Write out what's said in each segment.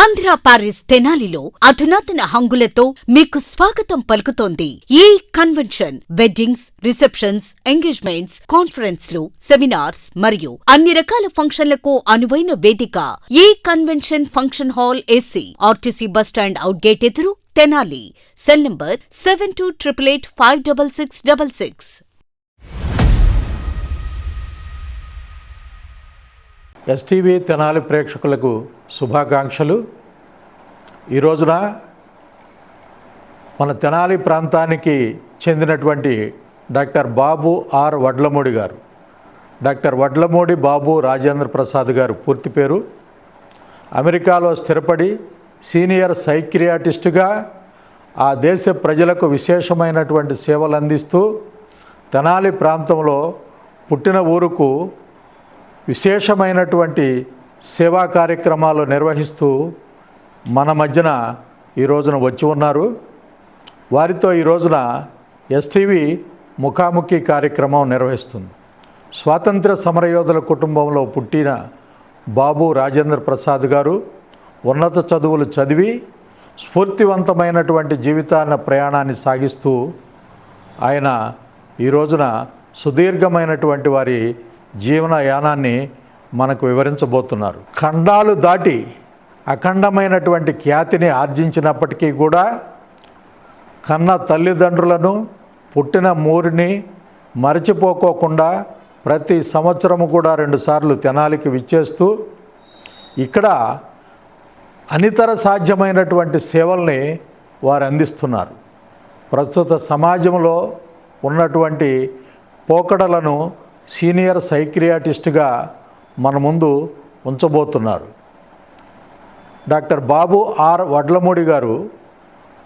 Andhra Paris తెనాలిలో అధునాతన హంగులతో మీకు స్వాగతం పలుకుతోంది ఈ కన్వెన్షన్. వెడ్డింగ్స్, రిసెప్షన్స్, ఎంగేజ్మెంట్స్, కాన్ఫరెన్స్లు, సెమినార్స్ మరియు అన్ని రకాల ఫంక్షన్లకు అనువైన వేదిక. ఈ convention function hall AC, RTC bus stand out gate ఎదురు, Tenali. Cell number 7288856666. STV Tenali ప్రేక్షకులకు శుభాకాంక్షలు. ఈ రోజున మన తెనాలి ప్రాంతానికి చెందినటువంటి డాక్టర్ బాబు ఆర్ వడ్లమూడి గారు, డాక్టర్ వడ్లమూడి బాబు రాజేంద్ర ప్రసాద్ గారు పూర్తి పేరు. అమెరికాలో స్థిరపడి సీనియర్ సైకియాట్రిస్టుగా ఆ దేశ ప్రజలకు విశేషమైనటువంటి సేవలు అందిస్తూ తెనాలి ప్రాంతంలో పుట్టిన ఊరుకు విశేషమైనటువంటి సేవా కార్యక్రమాలు నిర్వహిస్తూ మన మధ్యన ఈ రోజున వచ్చి ఉన్నారు. వారితో ఈ రోజున ఎస్టీవీ ముఖాముఖి కార్యక్రమం నిర్వహిస్తుంది. స్వాతంత్ర సమరయోధుల కుటుంబంలో పుట్టిన బాబు రాజేంద్ర ప్రసాద్ గారు ఉన్నత చదువులు చదివి స్ఫూర్తివంతమైనటువంటి ప్రయాణాన్ని సాగిస్తూ ఆయన ఈ రోజున సుదీర్ఘమైనటువంటి వారి జీవనయానాన్ని మనకు వివరించబోతున్నారు. ఖండాలు దాటి అఖండమైనటువంటి ఖ్యాతిని ఆర్జించినప్పటికీ కూడా కన్న తల్లిదండ్రులను, పుట్టిన ఊరిని మరచిపోకోకుండా ప్రతి సంవత్సరము కూడా 2 సార్లు తెనాలికి విచ్చేస్తూ ఇక్కడ అనితర సాధ్యమైనటువంటి సేవల్ని వారు అందిస్తున్నారు. ప్రస్తుత సమాజంలో ఉన్నటువంటి పోకడలను సీనియర్ సైకియాట్రిస్టుగా మన ముందు ఉంచబోతున్నారు. డాక్టర్ బాబు ఆర్ వడ్లమూడి గారు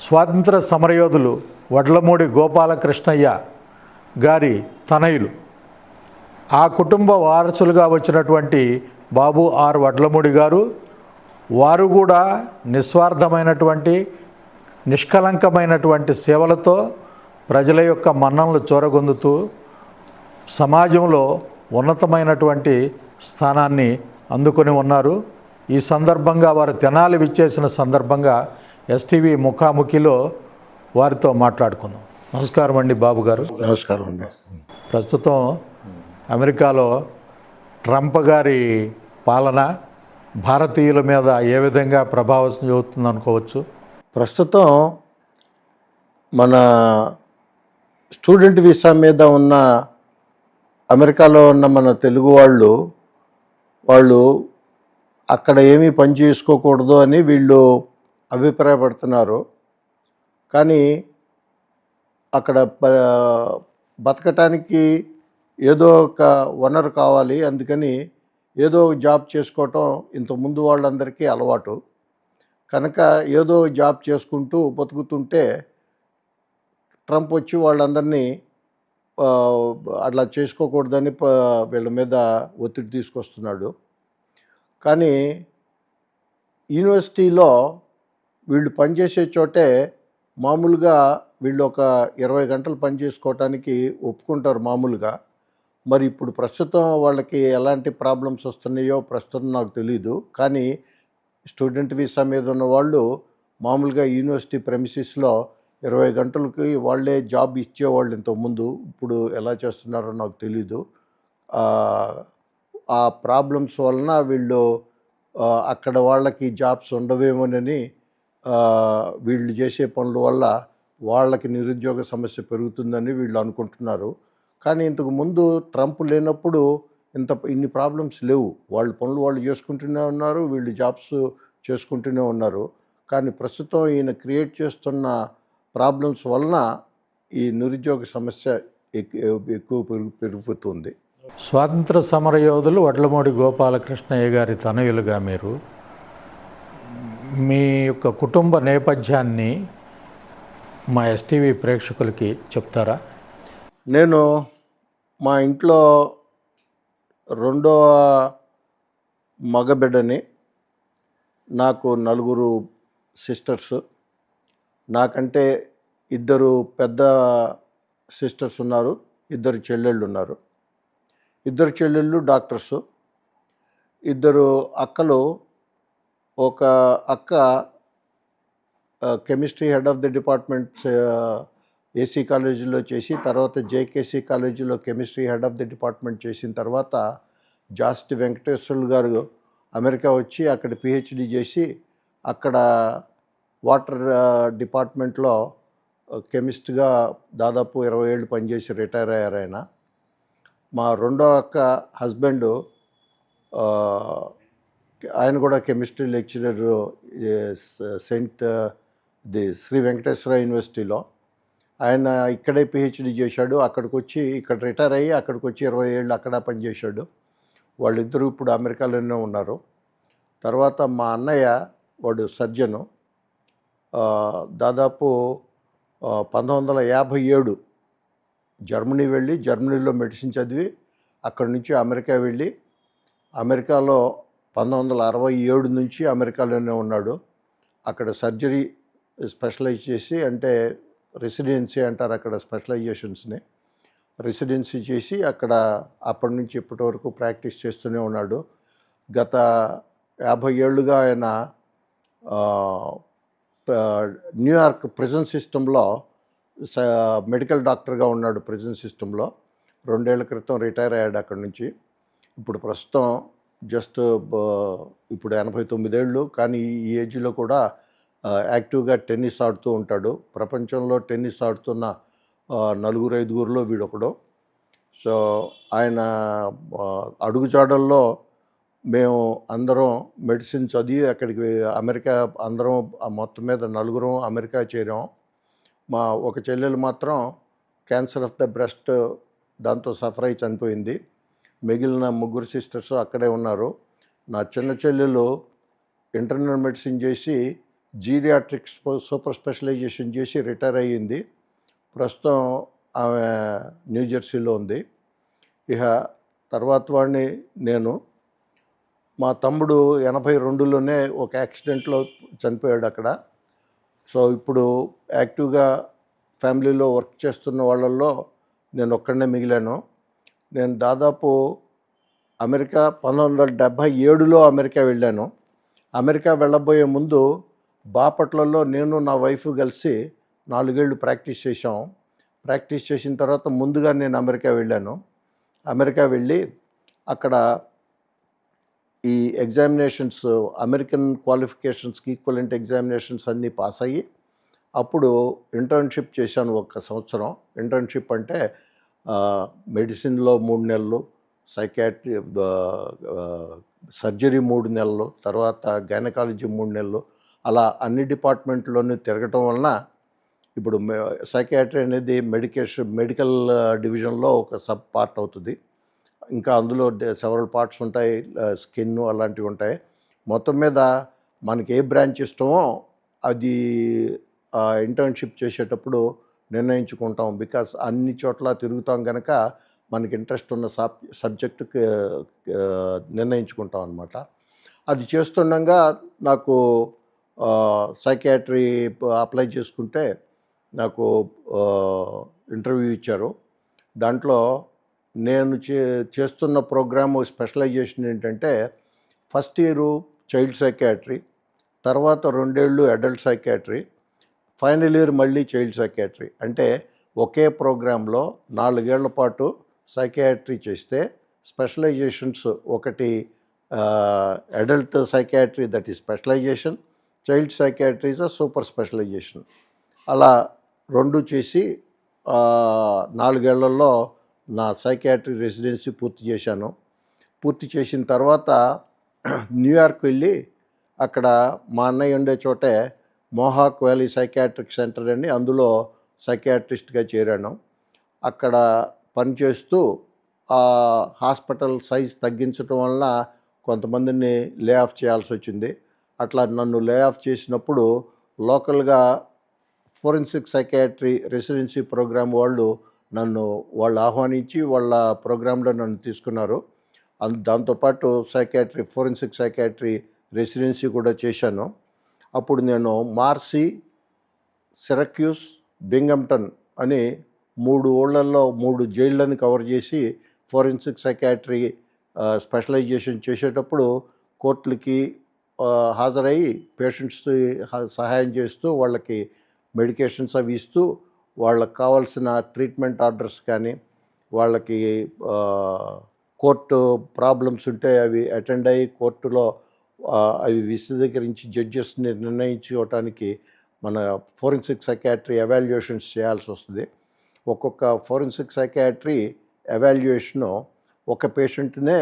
స్వాతంత్ర సమరయోధులు వడ్లమూడి గోపాలకృష్ణయ్య గారి తనయులు. ఆ కుటుంబ వారసులుగా వచ్చినటువంటి బాబు ఆర్ వడ్లమూడి గారు వారు కూడా నిస్వార్థమైనటువంటి నిష్కలంకమైనటువంటి సేవలతో ప్రజల యొక్క మన్ననలు చూరగొందుతూ సమాజంలో ఉన్నతమైనటువంటి స్థానాన్ని అందుకొని ఉన్నారు. ఈ సందర్భంగా వారు తెనాలి విచ్చేసిన సందర్భంగా ఎస్టీవీ ముఖాముఖిలో వారితో మాట్లాడుకుందాం. నమస్కారం అండి బాబు గారు. నమస్కారం అండి. ప్రస్తుతం అమెరికాలో ట్రంప్ గారి పాలన భారతీయుల మీద ఏ విధంగా ప్రభావం చూపుతుంది అనుకోవచ్చు? ప్రస్తుతం మన స్టూడెంట్ వీసా మీద ఉన్న అమెరికాలో ఉన్న మన తెలుగు వాళ్ళు అక్కడ ఏమీ పని చేసుకోకూడదు అని వీళ్ళు అభిప్రాయపడుతున్నారు. కానీ అక్కడ బతకటానికి ఏదో ఒక వనరు కావాలి, అందుకని ఏదో జాబ్ చేసుకోవటం ఇంతకుముందు వాళ్ళందరికీ అలవాటు. కనుక ఏదో జాబ్ చేసుకుంటూ బతుకుతుంటే ట్రంప్ వచ్చి వాళ్ళందరినీ అట్లా చేసుకోకూడదని వీళ్ళ మీద ఒత్తిడి తీసుకొస్తున్నాడు. కానీ యూనివర్సిటీలో వీళ్ళు పనిచేసే చోటే మామూలుగా వీళ్ళు ఒక 20 గంటలు పని చేసుకోవటానికి ఒప్పుకుంటారు మామూలుగా. మరి ఇప్పుడు ప్రస్తుతం వాళ్ళకి ఎలాంటి ప్రాబ్లమ్స్ వస్తున్నాయో ప్రస్తుతం నాకు తెలీదు. కానీ స్టూడెంట్ వీసా మీద ఉన్న వాళ్ళు మామూలుగా యూనివర్సిటీ ప్రెమిసిస్లో 20 గంటలకి వాళ్ళే జాబ్ ఇచ్చేవాళ్ళు ఇంతకుముందు. ఇప్పుడు ఎలా చేస్తున్నారో నాకు తెలీదు. ఆ ప్రాబ్లమ్స్ వలన వీళ్ళు అక్కడ వాళ్ళకి జాబ్స్ ఉండవేమోనని వీళ్ళు చేసే పనుల వల్ల వాళ్ళకి నిరుద్యోగ సమస్య పెరుగుతుందని వీళ్ళు అనుకుంటున్నారు. కానీ ఇంతకుముందు ట్రంప్ లేనప్పుడు ఇన్ని ప్రాబ్లమ్స్ లేవు. వాళ్ళ పనులు వాళ్ళు చేసుకుంటూనే ఉన్నారు, వీళ్ళు జాబ్స్ చేసుకుంటూనే ఉన్నారు. కానీ ప్రస్తుతం ఈయన క్రియేట్ చేస్తున్న ప్రాబ్లమ్స్ వలన ఈ నిరుద్యోగ సమస్య ఎక్కువ పెరిగిపోతుంది. స్వాతంత్ర సమరయోధులు వడ్లమూడి గోపాలకృష్ణయ్య గారి తనయులుగా మీరు మీ యొక్క కుటుంబ నేపథ్యాన్ని మా ఎస్టీవీ ప్రేక్షకులకి చెప్తారా? నేను మా ఇంట్లో రెండవ మగబిడ్డని. నాకు 4 సిస్టర్స్. నాకంటే 2 పెద్ద సిస్టర్స్ ఉన్నారు, 2 చెల్లెళ్ళు ఉన్నారు. 2 చెల్లెళ్ళు డాక్టర్సు. 2 అక్కలు ఒక అక్క chemistry head of the department AC కాలేజీలో చేసి, తర్వాత జేకేసీ కాలేజీలో chemistry head of the department చేసిన తర్వాత జాస్తి వెంకటేశ్వర్లు గారు అమెరికా వచ్చి అక్కడ పిహెచ్డి చేసి అక్కడ వాటర్ డిపార్ట్మెంట్లో కెమిస్ట్గా దాదాపు 20 ఏళ్ళు పనిచేసి రిటైర్ అయ్యారు ఆయన. మా రెండో అక్క హస్బెండ్ ఆయన కూడా chemistry lecturer saint Sri Venkateswara యూనివర్సిటీలో. ఆయన ఇక్కడే పిహెచ్డి చేశాడు. అక్కడికి వచ్చి ఇక్కడ రిటైర్ అయ్యి అక్కడికి వచ్చి 20 ఏళ్ళు అక్కడ పనిచేశాడు. వాళ్ళిద్దరూ ఇప్పుడు అమెరికాలోనే ఉన్నారు. తర్వాత మా అన్నయ్య వాడు సర్జను. దాదాపు 1957 జర్మనీ వెళ్ళి జర్మనీలో మెడిసిన్ చదివి అక్కడి నుంచి అమెరికా వెళ్ళి అమెరికాలో 1967 నుంచి అమెరికాలోనే ఉన్నాడు. అక్కడ సర్జరీ స్పెషలైజ్ చేసి, అంటే రెసిడెన్సీ అంటారు అక్కడ స్పెషలైజేషన్స్ని, రెసిడెన్సీ చేసి అక్కడ అప్పటి నుంచి ఇప్పటి వరకు ప్రాక్టీస్ చేస్తూనే ఉన్నాడు. గత 50 ఏళ్ళుగా ఆయన న్యూయార్క్ ప్రిజన్ సిస్టంలో మెడికల్ డాక్టర్గా ఉన్నాడు. ప్రిజన్ సిస్టంలో 2 ఏళ్ల క్రితం రిటైర్ అయ్యాడు అక్కడి నుంచి. ఇప్పుడు ప్రస్తుతం జస్ట్ ఇప్పుడు 89 ఏళ్ళు, కానీ ఈ ఏజ్లో కూడా యాక్టివ్గా టెన్నిస్ ఆడుతూ ఉంటాడు. ప్రపంచంలో టెన్నిస్ ఆడుతున్న 4-5 వీడొకడు. సో ఆయన అడుగుజాడల్లో మేము అందరం మెడిసిన్ చదివి అక్కడికి అమెరికా అందరం మొత్తం మీద 4 అమెరికా చేరాం. మా ఒక చెల్లెలు మాత్రం క్యాన్సర్ ఆఫ్ ద బ్రెస్ట్ దాంతో సఫర్ అయి చనిపోయింది. మిగిలిన 3 సిస్టర్స్ అక్కడే ఉన్నారు. నా చిన్న చెల్లెలు ఇంటర్నల్ మెడిసిన్ చేసి జీరియాట్రిక్స్ సూపర్ స్పెషలైజేషన్ చేసి రిటైర్ అయ్యింది. ప్రస్తుతం ఆమె న్యూజెర్సీలో ఉంది. ఇక తర్వాత వాడిని నేను. మా తమ్ముడు 82లోనే ఒక యాక్సిడెంట్లో చనిపోయాడు అక్కడ. సో ఇప్పుడు యాక్టివ్గా ఫ్యామిలీలో వర్క్ చేస్తున్న వాళ్ళల్లో నేను ఒక్కడనే మిగిలాను. నేను దాదాపు అమెరికా 1977లో అమెరికా వెళ్ళాను. అమెరికా వెళ్ళబోయే ముందు బాపట్లలో నేను నా వైఫ్ కలిసి 4 ఏళ్ళు ప్రాక్టీస్ చేశాం. ప్రాక్టీస్ చేసిన తర్వాత ముందుగా నేను అమెరికా వెళ్ళాను. అమెరికా వెళ్ళి అక్కడ ఈ ఎగ్జామినేషన్స్, అమెరికన్ క్వాలిఫికేషన్స్కి ఈక్వలెంట్ ఎగ్జామినేషన్స్ అన్నీ పాస్ అయ్యి అప్పుడు ఇంటర్న్షిప్ చేశాను 1 సంవత్సరం. ఇంటర్న్షిప్ అంటే మెడిసిన్లో 3 నెలలు, సైకాట్రీ సర్జరీ 3 నెలలు, తర్వాత గైనకాలజీ 3 నెలలు, అలా అన్ని డిపార్ట్మెంట్లోనూ తిరగటం వలన ఇప్పుడు సైకాట్రీ అనేది మెడికల్ డివిజన్లో ఒక సబ్ పార్ట్ అవుతుంది. ఇంకా అందులో సెవరల్ పార్ట్స్ ఉంటాయి, స్కిన్ అలాంటివి ఉంటాయి. మొత్తం మీద మనకి ఏ బ్రాంచ్ ఇష్టమో అది ఇంటర్న్షిప్ చేసేటప్పుడు నిర్ణయించుకుంటాం. బికాస్ అన్ని చోట్ల తిరుగుతాం కనుక మనకి ఇంట్రెస్ట్ ఉన్న సబ్జెక్టుకి నిర్ణయించుకుంటాం అన్నమాట. అది చేస్తుండగా నాకు సైకాట్రీ అప్లై చేసుకుంటే నాకు ఇంటర్వ్యూ ఇచ్చారు. దాంట్లో నేను చేస్తున్న ప్రోగ్రాము స్పెషలైజేషన్ ఏంటంటే, ఫస్ట్ ఇయరు చైల్డ్ సైకాట్రీ, తర్వాత 2 ఏళ్ళు అడల్ట్ సైకాట్రీ, ఫైనల్ ఇయర్ మళ్ళీ చైల్డ్ సైకాట్రీ. అంటే ఒకే ప్రోగ్రాంలో 4 ఏళ్ల పాటు సైకాట్రీ చేస్తే స్పెషలైజేషన్స్ ఒకటి adult psychiatry that is specialization, child psychiatry is super specialization. అలా 2 చేసి 4 ఏళ్లలో నా సైకాట్రీ రెసిడెన్సీ పూర్తి చేశాను. పూర్తి చేసిన తర్వాత న్యూయార్క్ వెళ్ళి అక్కడ మా అన్నయ్య ఉండే చోటే మోహాక్ వ్యాలీ సైకాట్రిక్ సెంటర్ అని, అందులో సైకాట్రిస్ట్గా చేరాను. అక్కడ పనిచేస్తూ హాస్పిటల్ సైజ్ తగ్గించడం వలన కొంతమందిని లే ఆఫ్ చేయాల్సి వచ్చింది. అట్లా నన్ను లే ఆఫ్ చేసినప్పుడు లోకల్గా ఫోరెన్సిక్ సైకాట్రీ రెసిడెన్సీ ప్రోగ్రామ్ వాళ్ళు ఆహ్వానించి వాళ్ళ ప్రోగ్రాంలో నన్ను తీసుకున్నారు. దాంతోపాటు ఫోరెన్సిక్ సైకాట్రీ రెసిడెన్సీ కూడా చేశాను. అప్పుడు నేను మార్సీ, సిరక్యూస్, బింగమ్టన్ అని 3 ఊళ్ళల్లో 3 జైళ్ళని కవర్ చేసి ఫోరెన్సిక్ సైకాట్రీ స్పెషలైజేషన్ చేసేటప్పుడు కోర్టులకి హాజరయ్యి పేషెంట్స్ సహాయం చేస్తూ వాళ్ళకి మెడికేషన్స్ అవి ఇస్తూ వాళ్ళకి కావాల్సిన ట్రీట్మెంట్ ఆర్డర్స్ కానీ వాళ్ళకి కోర్టు ప్రాబ్లమ్స్ ఉంటే అవి అటెండ్ అయ్యి కోర్టులో అవి విశదీకరించి జడ్జెస్ని నిర్ణయించుకోవటానికి మన ఫోరెన్సిక్ సైకాట్రీ ఎవాల్యుయేషన్స్ చేయాల్సి వస్తుంది. ఒక్కొక్క ఫోరెన్సిక్ సైకాట్రీ ఎవాల్యుయేషను ఒక పేషెంట్నే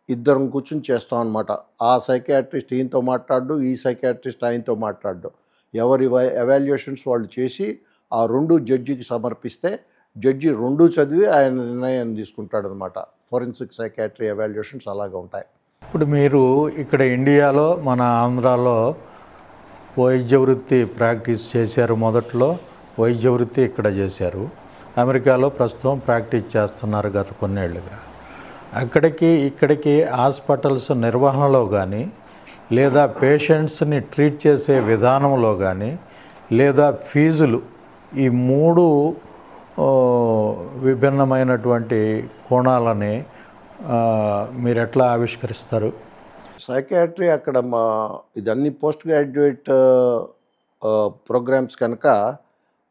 ఇద్దరం కూర్చుని చేస్తాం అన్నమాట. ఆ సైకాట్రిస్ట్ ఈయనతో మాట్లాడు, ఈ సైకాట్రిస్ట్ ఆయనతో మాట్లాడు. ఎవరి ఎవాల్యుయేషన్స్ వాళ్ళు చేసి ఆ రెండు జడ్జికి సమర్పిస్తే జడ్జి రెండు చదివి ఆయన నిర్ణయం తీసుకుంటాడనమాట. ఫోరెన్సిక్ సైకాట్రీ ఎవాల్యుయేషన్స్ అలాగే ఉంటాయి. ఇప్పుడు మీరు ఇక్కడ ఇండియాలో మన ఆంధ్రాలో వైద్య వృత్తి ప్రాక్టీస్ చేశారు. మొదట్లో వైద్య వృత్తి ఇక్కడ చేశారు. అమెరికాలో ప్రస్తుతం ప్రాక్టీస్ చేస్తున్నారు గత కొన్నేళ్లుగా. ఇక్కడికి హాస్పిటల్స్ నిర్వహణలో కానీ లేదా పేషెంట్స్ని ట్రీట్ చేసే విధానంలో కానీ లేదా ఫీజులు, ఈ మూడు విభిన్నమైనటువంటి కోణాలని మీరు ఎట్లా ఆవిష్కరిస్తారు? సైకాట్రీ అక్కడ ఇదన్నీ పోస్ట్ గ్రాడ్యుయేట్ ప్రోగ్రామ్స్ కనుక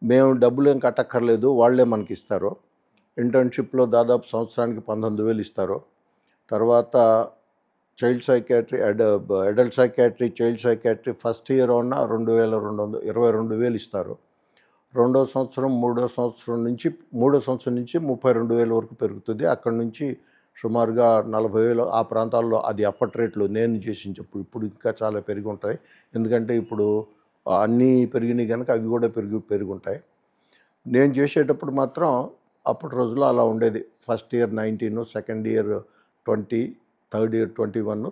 మేము డబ్బులు ఏం కట్టక్కర్లేదు, వాళ్ళే మనకి ఇస్తారు. ఇంటర్న్షిప్లో దాదాపు సంవత్సరానికి 19,000 ఇస్తారు. తర్వాత child psychiatry, adult psychiatry, child psychiatry first year ఉన్న 22,000 ఇస్తారు. మూడో సంవత్సరం నుంచి 32,000 వరకు పెరుగుతుంది. అక్కడ నుంచి సుమారుగా 40,000 ఆ ప్రాంతాల్లో. అది అప్పటి రేట్లు నేను చేసినప్పుడు. ఇప్పుడు ఇంకా చాలా పెరిగి ఉంటాయి. ఎందుకంటే ఇప్పుడు అన్నీ పెరిగినాయి కనుక అవి కూడా పెరిగి ఉంటాయి. నేను చేసేటప్పుడు మాత్రం అప్పటి రోజుల్లో అలా ఉండేది. First year 19, second year 20, third year 21,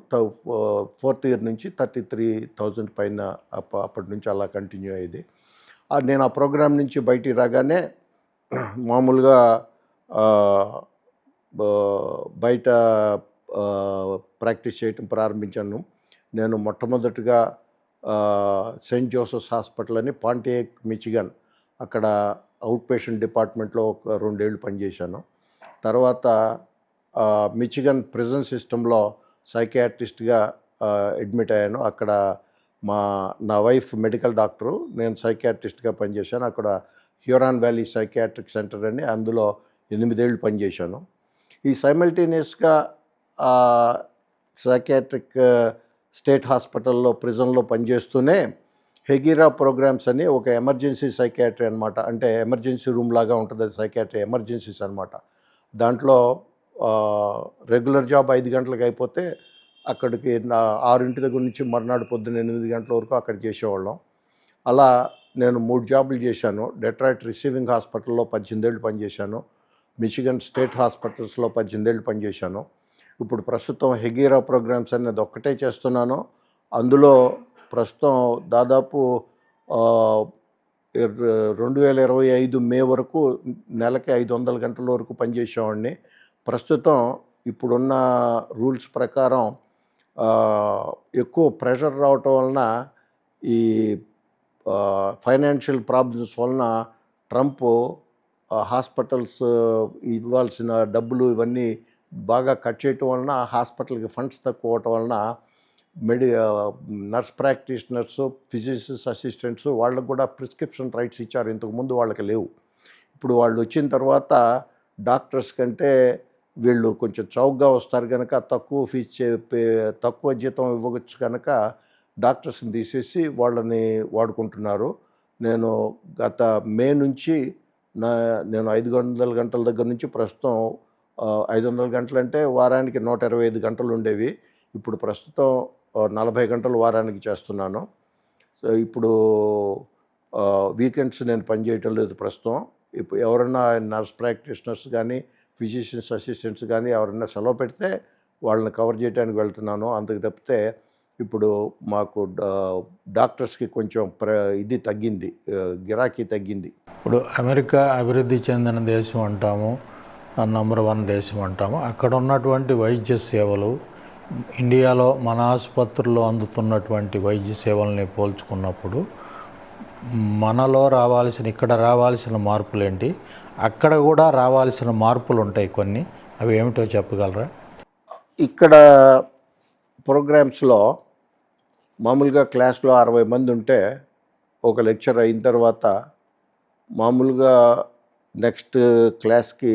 fourth year నుంచి 33,000 పైన అప్పటి నుంచి అలా కంటిన్యూ అయ్యేది. నేను ఆ ప్రోగ్రాం నుంచి బయటికి రాగానే మామూలుగా బయట ప్రాక్టీస్ చేయటం ప్రారంభించాను. నేను మొట్టమొదటిగా సెయింట్ జోసెఫ్స్ హాస్పిటల్ అని పాంటియాక్, మిచిగన్, అక్కడ అవుట్ పేషెంట్ డిపార్ట్మెంట్లో ఒక 2 ఏళ్ళు పనిచేశాను. తర్వాత మిచిగన్ ప్రిజన్ సిస్టంలో సైకియాట్రిస్ట్గా అడ్మిట్ అయ్యాను. అక్కడ నా వైఫ్ మెడికల్ డాక్టరు, నేను సైకియాట్రిస్ట్గా పనిచేశాను. అక్కడ హ్యూరాన్ వ్యాలీ సైకియాట్రిక్ సెంటర్ అని, అందులో 8 ఏళ్ళు పనిచేశాను. ఈ సైమల్టేనియస్గా సైకియాట్రిక్ స్టేట్ హాస్పిటల్లో ప్రిజన్లో పనిచేస్తూనే హెగిరా ప్రోగ్రామ్స్ అని ఒక ఎమర్జెన్సీ సైకియాట్రీ అనమాట. అంటే ఎమర్జెన్సీ రూమ్ లాగా ఉంటుంది అది. సైకియాట్రీ ఎమర్జెన్సీస్ అనమాట. దాంట్లో రెగ్యులర్ జాబ్ 5 గంటలకు అయిపోతే అక్కడికి 6 దగ్గర నుంచి మర్నాడు పొద్దున్న 8 గంటల వరకు అక్కడ చేసేవాళ్ళం. అలా నేను 3 జాబులు చేశాను. డెట్రాయిట్ రిసీవింగ్ హాస్పిటల్లో 18 ఏళ్ళు పనిచేశాను. మిచిగన్ స్టేట్ హాస్పిటల్స్లో 18 ఏళ్ళు పనిచేశాను. ఇప్పుడు ప్రస్తుతం హెగిరా ప్రోగ్రామ్స్ అనేది ఒక్కటే చేస్తున్నాను. అందులో ప్రస్తుతం దాదాపు 2025 మే వరకు నెలకి 500 గంటల వరకు పనిచేసేవాడిని. ప్రస్తుతం ఇప్పుడున్న రూల్స్ ప్రకారం ఎక్కువ ప్రెషర్ రావటం వలన, ఈ ఫైనాన్షియల్ ప్రాబ్లమ్స్ వలన ట్రంప్ హాస్పిటల్స్ ఇవ్వాల్సిన డబ్బులు ఇవన్నీ బాగా కట్ చేయటం వలన, హాస్పిటల్కి ఫండ్స్ తక్కువ అవటం వలన నర్స్ ప్రాక్టీషనర్స్, ఫిజిషియన్స్ అసిస్టెంట్స్ వాళ్ళకు కూడా ప్రిస్క్రిప్షన్ రైట్స్ ఇచ్చారు. ఇంతకుముందు వాళ్ళకి లేవు. ఇప్పుడు వాళ్ళు వచ్చిన తర్వాత డాక్టర్స్ కంటే వీళ్ళు కొంచెం చౌకగా వస్తారు కనుక తక్కువ ఫీజు తక్కువ జీతం ఇవ్వచ్చు కనుక డాక్టర్స్ని తీసేసి వాళ్ళని వాడుకుంటున్నారు. నేను గత మే నుంచి నేను 500 గంటల దగ్గర నుంచి ప్రస్తుతం 500 గంటలు అంటే వారానికి 125 గంటలు ఉండేవి. ఇప్పుడు ప్రస్తుతం 40 గంటలు వారానికి చేస్తున్నాను. సో ఇప్పుడు వీకెండ్స్ నేను పనిచేయటం లేదు ప్రస్తుతం. ఇప్పుడు ఎవరన్నా నర్స్ ప్రాక్టీషనర్స్ కానీ, ఫిజిషియన్స్ అసిస్టెంట్స్ కానీ ఎవరైనా సెలవు పెడితే వాళ్ళని కవర్ చేయడానికి వెళ్తున్నాను. అంతకు తప్పితే ఇప్పుడు మాకు డాక్టర్స్కి కొంచెం ఇది తగ్గింది, గిరాకీ తగ్గింది. ఇప్పుడు అమెరికా అభివృద్ధి చెందిన దేశం అంటాము, నంబర్ 1 దేశం అంటాము. అక్కడ ఉన్నటువంటి వైద్య సేవలు ఇండియాలో మన ఆసుపత్రుల్లో అందుతున్నటువంటి వైద్య సేవల్ని పోల్చుకున్నప్పుడు ఇక్కడ రావాల్సిన మార్పులు ఏంటి, అక్కడ కూడా రావాల్సిన మార్పులు ఉంటాయి కొన్ని, అవి ఏమిటో చెప్పగలరా? ఇక్కడ ప్రోగ్రామ్స్లో మామూలుగా క్లాస్లో 60 మంది ఉంటే ఒక లెక్చర్ అయిన తర్వాత మామూలుగా నెక్స్ట్ క్లాస్కి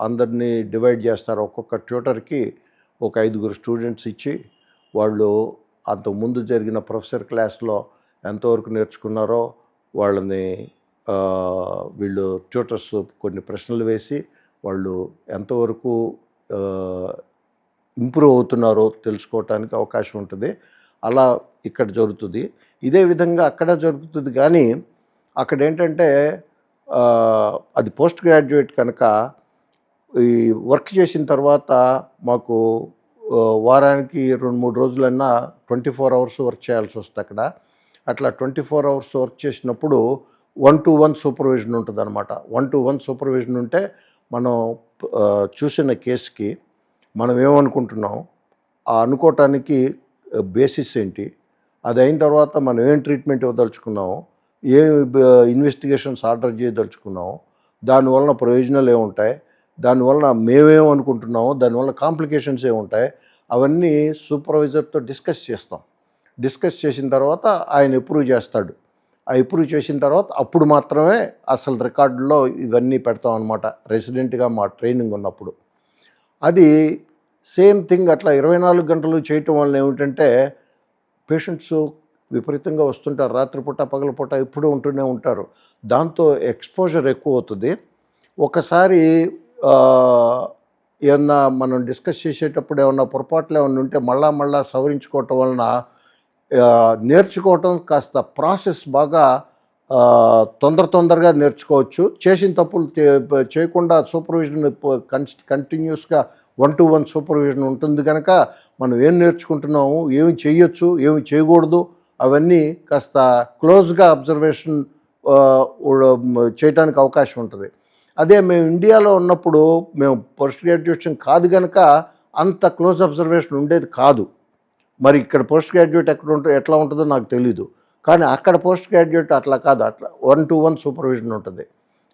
అందరినీ డివైడ్ చేస్తారు. ఒక్కొక్క ట్యూటర్కి ఒక 5 స్టూడెంట్స్ ఇచ్చి వాళ్ళు అంతకుముందు జరిగిన ప్రొఫెసర్ క్లాస్లో ఎంతవరకు నేర్చుకున్నారో వాళ్ళని వీళ్ళు ట్యూటర్స్ కొన్ని ప్రశ్నలు వేసి వాళ్ళు ఎంతవరకు ఇంప్రూవ్ అవుతున్నారో తెలుసుకోవటానికి అవకాశం ఉంటుంది. అలా ఇక్కడ జరుగుతుంది. ఇదే విధంగా అక్కడ జరుగుతుంది. కానీ అక్కడ ఏంటంటే అది పోస్ట్ గ్రాడ్యుయేట్ కనుక ఈ వర్క్ చేసిన తర్వాత మాకు వారానికి 2-3 రోజులన్నా 24 అవర్స్ వర్క్ చేయాల్సి వస్తుంది అక్కడ. అట్లా 24 అవర్స్ వర్క్ చేసినప్పుడు 1-to-1 సూపర్విజన్ ఉంటుంది అనమాట. 1-to-1 సూపర్విజన్ ఉంటే మనం చూసిన కేసుకి మనం ఏమనుకుంటున్నాం, ఆ అనుకోవటానికి బేసిస్ ఏంటి, అది అయిన తర్వాత మనం ఏం ట్రీట్మెంట్ ఇవ్వదలుచుకున్నాము, ఏ ఇన్వెస్టిగేషన్స్ ఆర్డర్ చేయదలుచుకున్నాము, దానివలన ప్రయోజనాలు ఏముంటాయి, దానివలన మేమేమనుకుంటున్నాము, దానివల్ల కాంప్లికేషన్స్ ఏముంటాయి, అవన్నీ సూపర్వైజర్తో డిస్కస్ చేస్తాం. డిస్కస్ చేసిన తర్వాత ఆయన అప్రూవ్ చేస్తాడు. ఆ అప్రూవ్ చేసిన తర్వాత అప్పుడు మాత్రమే అసలు రికార్డులో ఇవన్నీ పెడతాం అనమాట. రెసిడెంట్గా మా ట్రైనింగ్ ఉన్నప్పుడు అది సేమ్ థింగ్. అట్లా 24 గంటలు చేయటం వల్ల ఏమిటంటే పేషెంట్స్ విపరీతంగా వస్తుంటారు. రాత్రిపూట పగలపూట ఎప్పుడూ ఉంటూనే ఉంటారు. దాంతో ఎక్స్పోజర్ ఎక్కువ అవుతుంది. ఒకసారి ఏమన్నా మనం డిస్కస్ చేసేటప్పుడు ఏమన్నా పొరపాట్లు ఏమన్నా ఉంటే మళ్ళా సవరించుకోవటం వలన నేర్చుకోవటం కాస్త ప్రాసెస్ బాగా తొందరగా నేర్చుకోవచ్చు. చేసిన తప్పులు చేయకుండా సూపర్విజన్ కంటిన్యూస్గా 1-to-1 సూపర్విజన్ ఉంటుంది కనుక మనం ఏం నేర్చుకుంటున్నాము, ఏమి చేయొచ్చు, ఏమి చేయకూడదు, అవన్నీ కాస్త క్లోజ్గా అబ్జర్వేషన్ చేయడానికి అవకాశం ఉంటుంది. అదే మేము ఇండియాలో ఉన్నప్పుడు మేము పోస్ట్ గ్రాడ్యుయేషన్ కాదు కనుక అంత క్లోజ్ అబ్జర్వేషన్ ఉండేది కాదు. మరి ఇక్కడ పోస్ట్ గ్రాడ్యుయేట్ ఎట్లా ఉంటుందో నాకు తెలీదు. కానీ అక్కడ పోస్ట్ గ్రాడ్యుయేట్ అట్లా కాదు, అట్లా 1-to-1 సూపర్విజన్ ఉంటుంది.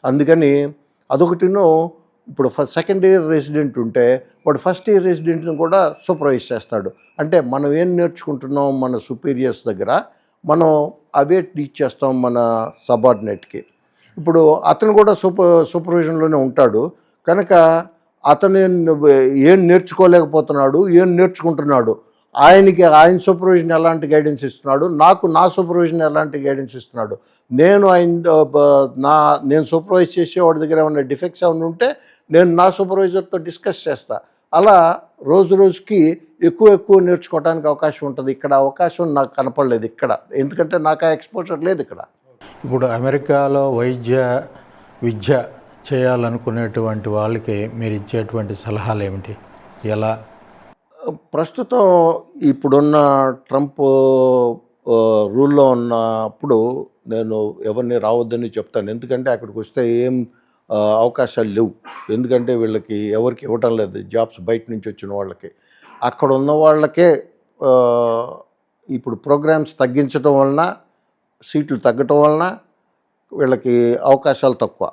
అందుకని అదొకటిను. ఇప్పుడు సెకండ్ ఇయర్ రెసిడెంట్ ఉంటే వాడు ఫస్ట్ ఇయర్ రెసిడెంట్ని కూడా సూపర్వైజ్ చేస్తాడు. అంటే మనం ఏం నేర్చుకుంటున్నాం మన సుపీరియర్స్ దగ్గర, మనం అవే టీచ్ చేస్తాం మన సబార్డినేట్కి. ఇప్పుడు అతను కూడా సూపర్విజన్లోనే ఉంటాడు కనుక అతను ఏం నేర్చుకోలేకపోతున్నాడు, ఏం నేర్చుకుంటున్నాడు, ఆయన సూపర్విజన్ ఎలాంటి గైడెన్స్ ఇస్తున్నాడు, నాకు నా సూపర్విజన్ ఎలాంటి గైడెన్స్ ఇస్తున్నాడు, నేను సూపర్వైజ్ చేసేవాడి దగ్గర ఏమైనా డిఫెక్ట్స్ ఏమైనా ఉంటే నేను నా సూపర్వైజర్తో డిస్కస్ చేస్తా. అలా రోజుకి ఎక్కువ నేర్చుకోవడానికి అవకాశం ఉంటుంది. ఇక్కడ అవకాశం నాకు కనపడలేదు ఇక్కడ, ఎందుకంటే నాకు ఆ ఎక్స్పోజర్ లేదు ఇక్కడ. ఇప్పుడు అమెరికాలో విద్య చేయాలనుకునేటువంటి వాళ్ళకి మీరు ఇచ్చేటువంటి సలహాలు ఏమిటి? ఎలా? ప్రస్తుతం ఇప్పుడున్న ట్రంప్ రూల్లో ఉన్నప్పుడు నేను ఎవరిని రావద్దని చెప్తాను. ఎందుకంటే అక్కడికి వస్తే ఏం అవకాశాలు లేవు. ఎందుకంటే వీళ్ళకి ఎవరికి ఇవ్వటం లేదు జాబ్స్, బయట నుంచి వచ్చిన వాళ్ళకి. అక్కడ ఉన్న వాళ్ళకే ఇప్పుడు ప్రోగ్రామ్స్ తగ్గించడం వలన, సీట్లు తగ్గటం వలన వీళ్ళకి అవకాశాలు తక్కువ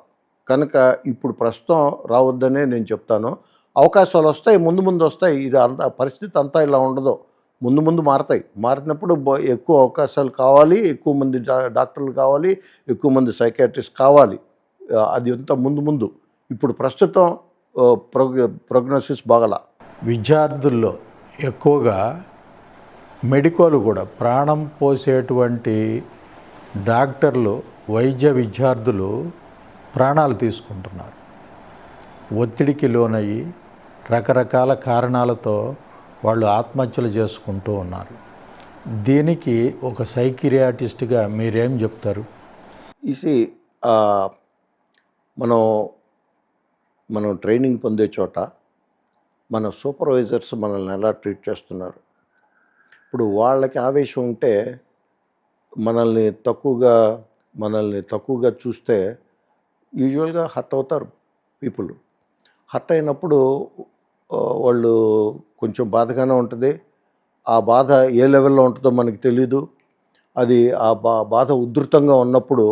కనుక ఇప్పుడు ప్రస్తుతం రావద్దనే నేను చెప్తాను. అవకాశాలు వస్తాయి, ముందు వస్తాయి. ఇది అంతా పరిస్థితి అంతా ఇలా ఉండదు, ముందు మారతాయి. మారినప్పుడు ఎక్కువ అవకాశాలు కావాలి, ఎక్కువ మంది డాక్టర్లు కావాలి, ఎక్కువ మంది సైకాట్రిస్ట్ కావాలి. అది అంతా ముందు. ఇప్పుడు ప్రస్తుతం ప్రోగ్నోసిస్ బాగలా. విద్యార్థుల్లో ఎక్కువగా మెడికోలు కూడా ప్రాణం పోసేటువంటి డాక్టర్లు, వైద్య విద్యార్థులు ప్రాణాలు తీసుకుంటున్నారు. ఒత్తిడికి లోనయ్యి రకరకాల కారణాలతో వాళ్ళు ఆత్మహత్యలు చేసుకుంటూ ఉన్నారు. దీనికి ఒక సైకియాట్రిస్ట్గా మీరేం చెప్తారు? ఇది మనం ట్రైనింగ్ పొందే చోట మన సూపర్వైజర్స్ మనల్ని ఎలా ట్రీట్ చేస్తున్నారు. ఇప్పుడు వాళ్ళకి ఆవేశం ఉంటే మనల్ని తక్కువగా చూస్తే యూజువల్గా హర్ట్ అవుతారు పీపుల్. హర్ట్ అయినప్పుడు వాళ్ళు కొంచెం బాధగానే ఉంటుంది. ఆ బాధ ఏ లెవెల్లో ఉంటుందో మనకి తెలీదు. అది ఆ బాధ ఉధృతంగా ఉన్నప్పుడు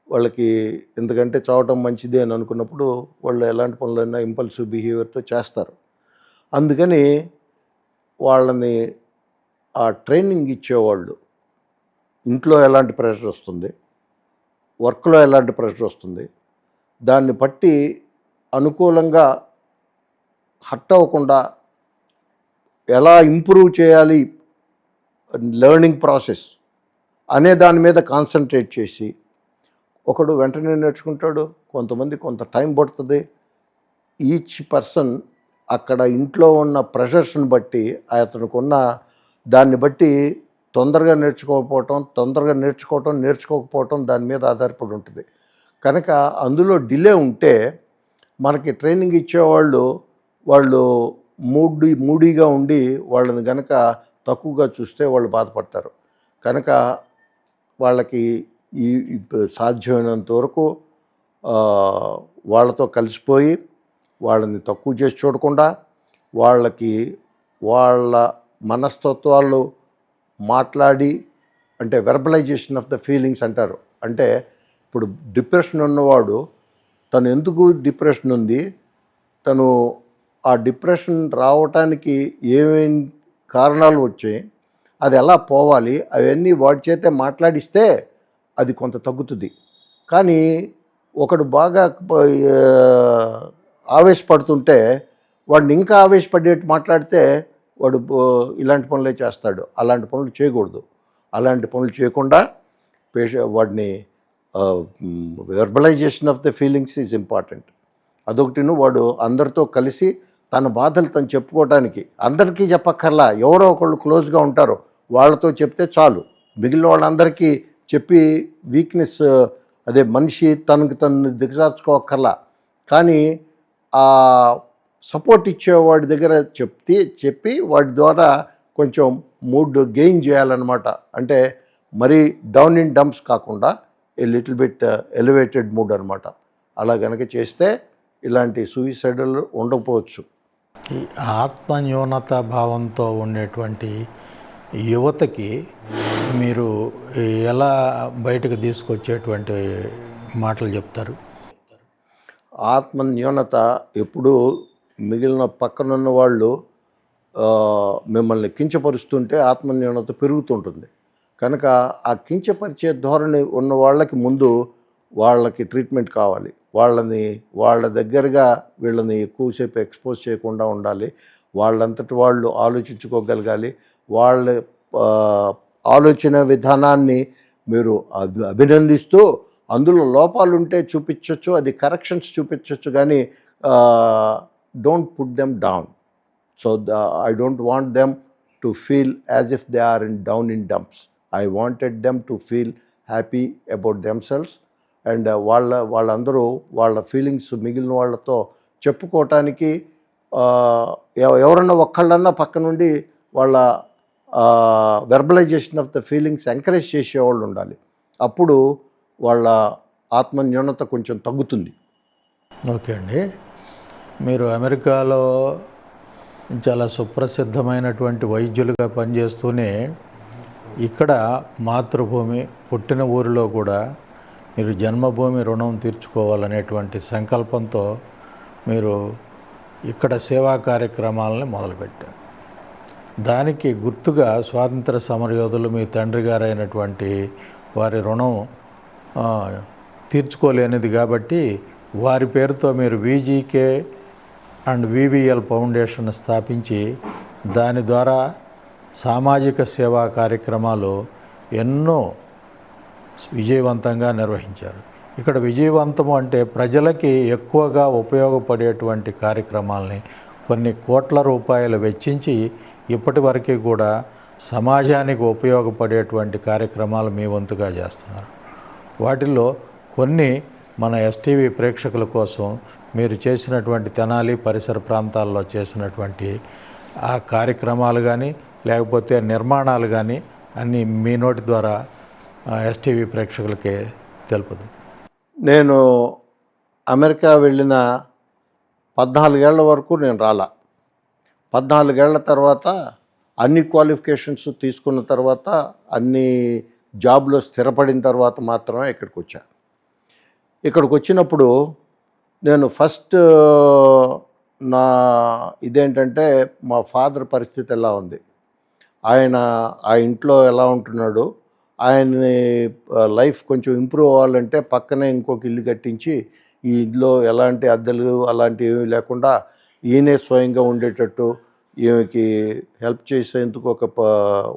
వాళ్ళకి ఎందుకంటే చావటం మంచిది అని అనుకున్నప్పుడు వాళ్ళు ఎలాంటి పనులైనా ఇంపల్సివ్ బిహేవియర్తో చేస్తారు. అందుకని వాళ్ళని ఆ ట్రైనింగ్ ఇచ్చేవాళ్ళు ఇంట్లో ఎలాంటి ప్రెషర్ వస్తుంది, వర్క్లో ఎలాంటి ప్రెషర్ వస్తుంది, దాన్ని బట్టి అనుకూలంగా హర్ట్ అవ్వకుండా ఎలా ఇంప్రూవ్ చేయాలి లెర్నింగ్ ప్రాసెస్ అనే దాని మీద కాన్సన్ట్రేట్ చేసి, ఒకడు వెంటనే నేర్చుకుంటాడు, కొంతమంది కొంత టైం పడుతుంది. ఈచ్ పర్సన్ అక్కడ ఇంట్లో ఉన్న ప్రెషర్స్ని బట్టి, అతనుకున్న దాన్ని బట్టి తొందరగా నేర్చుకోకపోవటం దాని మీద ఆధారపడి ఉంటుంది. కనుక అందులో డిలే ఉంటే మనకి ట్రైనింగ్ ఇచ్చేవాళ్ళు మూడీగా ఉండి వాళ్ళని గనక తక్కువగా చూస్తే వాళ్ళు బాధపడతారు. కనుక వాళ్ళకి ఈ సాధ్యమైనంత వరకు వాళ్ళతో కలిసిపోయి వాళ్ళని తక్కువ చేసి చూడకుండా, వాళ్ళకి వాళ్ళ మనస్తత్వాలు మాట్లాడి, అంటే వెర్బలైజేషన్ ఆఫ్ ద ఫీలింగ్స్ అంటారు. అంటే ఇప్పుడు డిప్రెషన్ ఉన్నవాడు తను ఎందుకు డిప్రెషన్ ఉంది, తను ఆ డిప్రెషన్ రావటానికి ఏమేమి కారణాలు వచ్చాయి, అది ఎలా పోవాలి, అవన్నీ వాడి చేతే మాట్లాడిస్తే అది కొంత తగ్గుతుంది. కానీ ఒకడు బాగా ఆవేశపడుతుంటే వాడిని ఇంకా ఆవేశపడేట్టు మాట్లాడితే వాడు ఇలాంటి పనులే చేస్తాడు. అలాంటి పనులు చేయకూడదు. అలాంటి పనులు చేయకుండా వాడిని verbalization of the feelings is important. అదొకటిను. వాడు అందరితో కలిసి తన బాధలు తను చెప్పుకోవడానికి, అందరికీ చెప్పక్కర్లా, ఎవరో ఒకళ్ళు క్లోజ్గా ఉంటారు వాళ్ళతో చెప్తే చాలు. మిగిలిన వాళ్ళందరికీ చెప్పి వీక్నెస్, అదే మనిషి తనకు తను దిగజార్చుకోక్కర్లా. కానీ ఆ సపోర్ట్ ఇచ్చేవాడి దగ్గర చెప్పి వాడి ద్వారా కొంచెం మూడ్ గెయిన్ చేయాలన్నమాట. అంటే మరీ డౌన్ ఇన్ డంప్స్ కాకుండా a little bit elevated mood అనమాట. అలా కనుక చేస్తే ఇలాంటి సూయిసైడల్ ఉండకపోవచ్చు. ఈ ఆత్మన్యూనత భావంతో ఉండేటువంటి యువతకి మీరు ఎలా బయటకు తీసుకొచ్చేటువంటి మాటలు చెప్తారు? ఆత్మన్యూనత ఎప్పుడూ మిగిలిన పక్కనున్న వాళ్ళు మిమ్మల్ని కించపరుస్తుంటే ఆత్మన్యూనత పెరుగుతుంటుంది. కనుక ఆ కించపరిచే ధోరణి ఉన్న వాళ్ళకి ముందు వాళ్ళకి ట్రీట్మెంట్ కావాలి. వాళ్ళ దగ్గరగా వీళ్ళని ఎక్కువసేపు ఎక్స్పోజ్ చేయకుండా ఉండాలి. వాళ్ళంతటి వాళ్ళు ఆలోచించుకోగలగాలి. వాళ్ళ ఆలోచన విధానాన్ని మీరు అభినందిస్తూ అందులో లోపాలుంటే చూపించవచ్చు, అది కరెక్షన్స్ చూపించవచ్చు. కానీ don't put them down. So I don't want them to feel as if they are down in dumps. I wanted them to feel happy about themselves. And వాళ్ళందరూ వాళ్ళ ఫీలింగ్స్ మిగిలిన వాళ్ళతో చెప్పుకోవటానికి ఎవరన్నా ఒక్కళ్ళన్నా పక్క నుండి వాళ్ళ verbalisation of the feelings encourage చేసేవాళ్ళు ఉండాలి. అప్పుడు వాళ్ళ ఆత్మన్యూనత కొంచెం తగ్గుతుంది. ఓకే అండి. మీరు అమెరికాలో చాలా సుప్రసిద్ధమైనటువంటి వైద్యులుగా పనిచేస్తూనే ఇక్కడ మాతృభూమి పుట్టిన ఊరిలో కూడా మీరు జన్మభూమి రుణం తీర్చుకోవాలనేటువంటి సంకల్పంతో మీరు ఇక్కడ సేవా కార్యక్రమాలని మొదలుపెట్టారు. దానికి గుర్తుగా స్వాతంత్ర సమరయోధులు మీ తండ్రి గారైనటువంటి వారి రుణం తీర్చుకోలేనిది కాబట్టి వారి పేరుతో మీరు VGK అండ్ VVL ఫౌండేషన్ స్థాపించి దాని ద్వారా సామాజిక సేవా కార్యక్రమాలు ఎన్నో విజయవంతంగా నిర్వహించారు. ఇక్కడ విజయవంతం అంటే ప్రజలకి ఎక్కువగా ఉపయోగపడేటువంటి కార్యక్రమాలని కొన్ని కోట్ల రూపాయలు వెచ్చించి ఇప్పటి వరకు కూడా సమాజానికి ఉపయోగపడేటువంటి కార్యక్రమాలు మీ వంతుగా చేస్తున్నారు. వాటిల్లో కొన్ని మన STV ప్రేక్షకుల కోసం మీరు చేసినటువంటి తెనాలి పరిసర ప్రాంతాల్లో చేసినటువంటి ఆ కార్యక్రమాలు కానీ లేకపోతే నిర్మాణాలు కానీ అన్నీ మీ నోటి ద్వారా STV ప్రేక్షకులకే తెలుపుదు. నేను అమెరికా వెళ్ళిన 14 ఏళ్ల వరకు నేను రాలా. 14 ఏళ్ల తర్వాత అన్ని క్వాలిఫికేషన్స్ తీసుకున్న తర్వాత, అన్ని జాబ్లో స్థిరపడిన తర్వాత మాత్రమే ఇక్కడికి వచ్చా. ఇక్కడికి వచ్చినప్పుడు నేను ఫస్ట్ నా ఇదేంటంటే మా ఫాదర్ పరిస్థితి ఎలా ఉంది. ఆయన ఆ ఇంట్లో ఎలా ఉంటున్నాడు, ఆయన్ని లైఫ్ కొంచెం ఇంప్రూవ్ అవ్వాలంటే పక్కనే ఇంకొక ఇల్లు కట్టించి ఈ ఇంట్లో ఎలాంటి అద్దెలు అలాంటివి ఏమీ లేకుండా ఈయనే స్వయంగా ఉండేటట్టు ఈమెకి హెల్ప్ చేసేందుకు ఒక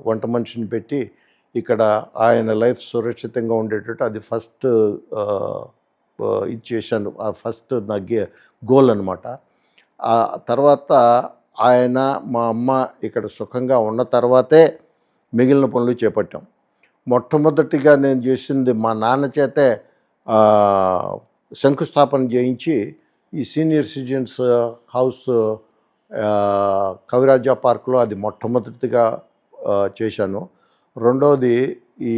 వంట మనిషిని పెట్టి ఇక్కడ ఆయన లైఫ్ సురక్షితంగా ఉండేటట్టు అది ఫస్ట్ ఇది చేశాను. ఆ ఫస్ట్ నా గోల్ అనమాట. ఆ తర్వాత ఆయన మా అమ్మ ఇక్కడ సుఖంగా ఉన్న తర్వాతే మిగిలిన పనులు చేపట్టాం. మొట్టమొదటిగా నేను చేసింది మా నాన్న చేతే శంకుస్థాపన చేయించి ఈ సీనియర్ సిటిజన్స్ హౌస్ కవిరాజా పార్క్లో అది మొట్టమొదటిగా చేశాను. రెండవది ఈ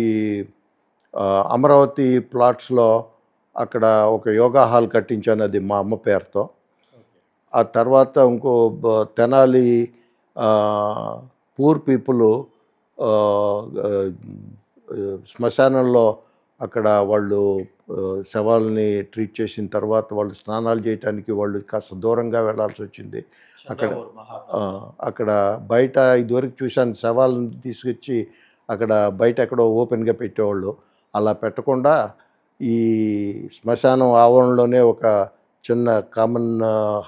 అమరావతి ప్లాట్స్లో అక్కడ ఒక యోగా హాల్ కట్టించాను, అది మా అమ్మ పేరుతో. ఆ తర్వాత ఇంకో తెనాలి పూర్ పీపుల్ శ్మశానంలో అక్కడ వాళ్ళు శవాల్ని ట్రీట్ చేసిన తర్వాత వాళ్ళు స్నానాలు చేయడానికి వాళ్ళు కాస్త దూరంగా వెళ్ళాల్సి వచ్చింది. అక్కడ బయట ఇదివరకు చూశాను, శవాలను తీసుకొచ్చి అక్కడ బయట ఎక్కడో ఓపెన్గా పెట్టేవాళ్ళు. అలా పెట్టకుండా ఈ శ్మశానం ఆవరణలోనే ఒక చిన్న కామన్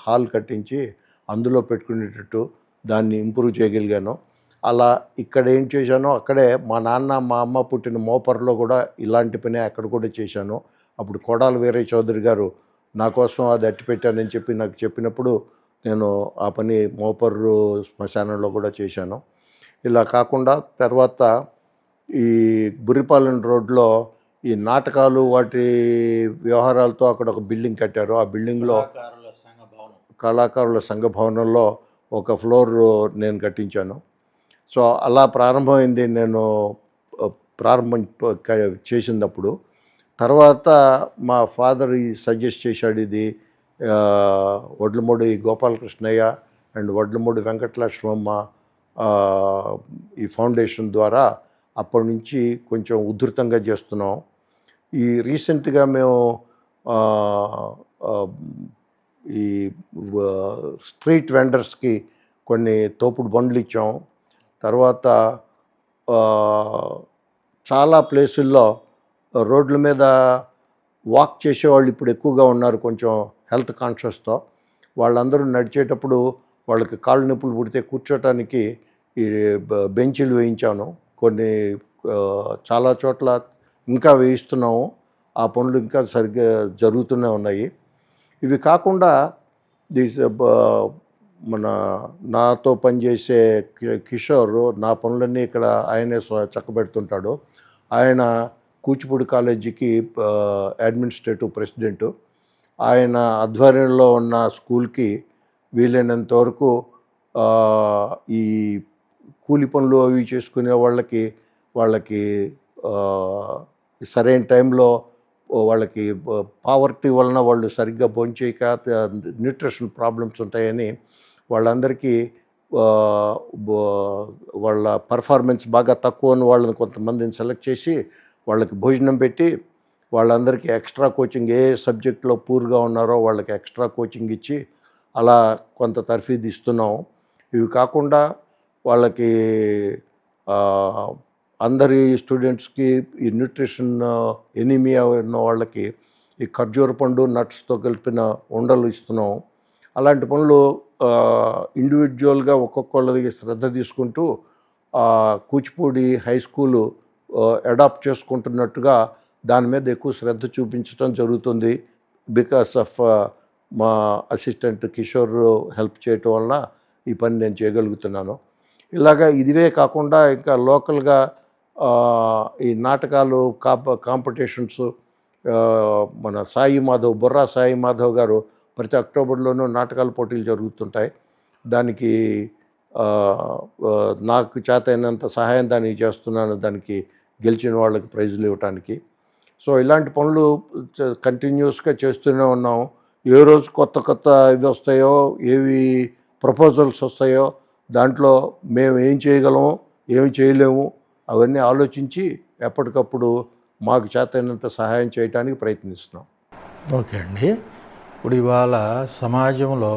హాల్ కట్టించి అందులో పెట్టుకునేటట్టు దాన్ని ఇంప్రూవ్ చేయగలిగాను. అలా ఇక్కడ ఏం చేశానో అక్కడే మా నాన్న మా అమ్మ పుట్టిన మోపర్లో కూడా ఇలాంటి పని అక్కడ కూడా చేశాను. అప్పుడు కొడాలి వీరయ్య చౌదరి గారు నా కోసం అది అట్టి పెట్టానని చెప్పి నాకు చెప్పినప్పుడు నేను ఆ పని మోపర్రు శ్మశానంలో కూడా చేశాను. ఇలా కాకుండా తర్వాత ఈ బుర్రిపాలెం రోడ్లో ఈ నాటకాలు వాటి వ్యవహారాలతో అక్కడ ఒక బిల్డింగ్ కట్టారు. ఆ బిల్డింగ్లో కళాకారుల సంఘ భవనంలో ఒక ఫ్లోర్ నేను కట్టించాను. సో అలా ప్రారంభమైంది నేను ప్రారంభం చేసినప్పుడు. తర్వాత మా ఫాదర్ సజెస్ట్ చేశాడు, ఇది వడ్లమూడి గోపాలకృష్ణయ్య అండ్ వడ్లమూడి వెంకటలక్ష్మమ్మ ఈ ఫౌండేషన్ ద్వారా అప్పటి నుంచి కొంచెం ఉధృతంగా చేస్తున్నాం. ఈ రీసెంట్గా మేము ఈ స్ట్రీట్ వెండర్స్కి కొన్ని తోపుడు బండ్లు ఇచ్చాం. తర్వాత చాలా ప్లేసుల్లో రోడ్ల మీద వాక్ చేసేవాళ్ళు ఇప్పుడు ఎక్కువగా ఉన్నారు, కొంచెం హెల్త్ కాన్షియస్తో. వాళ్ళందరూ నడిచేటప్పుడు వాళ్ళకి కాళ్ళు నొప్పులు పుడితే కూర్చోటానికి ఈ బెంచీలు వేయించాను. కొన్ని చాలా చోట్ల ఇంకా వేయిస్తున్నాము. ఆ పనులు ఇంకా సరిగ్గా జరుగుతూనే ఉన్నాయి. ఇవి కాకుండా మన నాతో పనిచేసే కిషోర్ నా పనులన్నీ ఇక్కడ ఆయనే చక్కబెడుతుంటాడు. ఆయన కూచిపూడి కాలేజీకి అడ్మినిస్ట్రేటివ్ ప్రెసిడెంటు. ఆయన ఆధ్వర్యంలో ఉన్న స్కూల్కి వీలైనంత వరకు ఈ కూలి పనులు అవి చేసుకునే వాళ్ళకి సరైన టైంలో వాళ్ళకి పావర్టీ వలన వాళ్ళు సరిగ్గా భోంచేయక న్యూట్రిషన్ ప్రాబ్లమ్స్ ఉంటాయని వాళ్ళందరికీ వాళ్ళ పర్ఫార్మెన్స్ బాగా తక్కువ అని వాళ్ళని కొంతమందిని సెలెక్ట్ చేసి వాళ్ళకి భోజనం పెట్టి వాళ్ళందరికీ ఎక్స్ట్రా కోచింగ్, ఏ సబ్జెక్ట్లో పూర్గా ఉన్నారో వాళ్ళకి ఎక్స్ట్రా కోచింగ్ ఇచ్చి అలా కొంత తర్ఫీదు ఇస్తున్నాం. ఇవి కాకుండా వాళ్ళకి అందరి స్టూడెంట్స్కి ఈ న్యూట్రిషన్ ఎనీమియా ఉన్న వాళ్ళకి ఈ ఖర్జూర పండు నట్స్తో కలిపిన ఉండలు ఇస్తున్నాం. అలాంటి పనులు ఇండివిజువల్గా ఒక్కొక్కళ్ళకి శ్రద్ధ తీసుకుంటూ కూచిపూడి హై స్కూలు అడాప్ట్ చేసుకుంటున్నట్టుగా దాని మీద ఎక్కువ శ్రద్ధ చూపించడం జరుగుతుంది. బికాస్ ఆఫ్ మా అసిస్టెంట్ కిషోర్ హెల్ప్ చేయటం వలన ఈ పని నేను చేయగలుగుతున్నాను. ఇలాగా ఇదివే కాకుండా ఇంకా లోకల్గా ఈ నాటకాలు కాంపిటీషన్స్ మన బుర్రా సాయి మాధవ్ గారు ప్రతి అక్టోబర్లోనూ నాటకాల పోటీలు జరుగుతుంటాయి. దానికి నాకు చేతైనంత సహాయం దానికి చేస్తున్నాను, దానికి గెలిచిన వాళ్ళకి ప్రైజులు ఇవ్వటానికి. సో ఇలాంటి పనులు కంటిన్యూస్గా చేస్తూనే ఉన్నాం. ఏ రోజు కొత్త ఇవి వస్తాయో, ఏవి ప్రపోజల్స్ వస్తాయో దాంట్లో మేము ఏం చేయగలము, ఏమి చేయలేము అవన్నీ ఆలోచించి ఎప్పటికప్పుడు మాకు చేతైనంత సహాయం చేయడానికి ప్రయత్నిస్తున్నాం. ఓకే అండి. ఇప్పుడు ఇవాళ సమాజంలో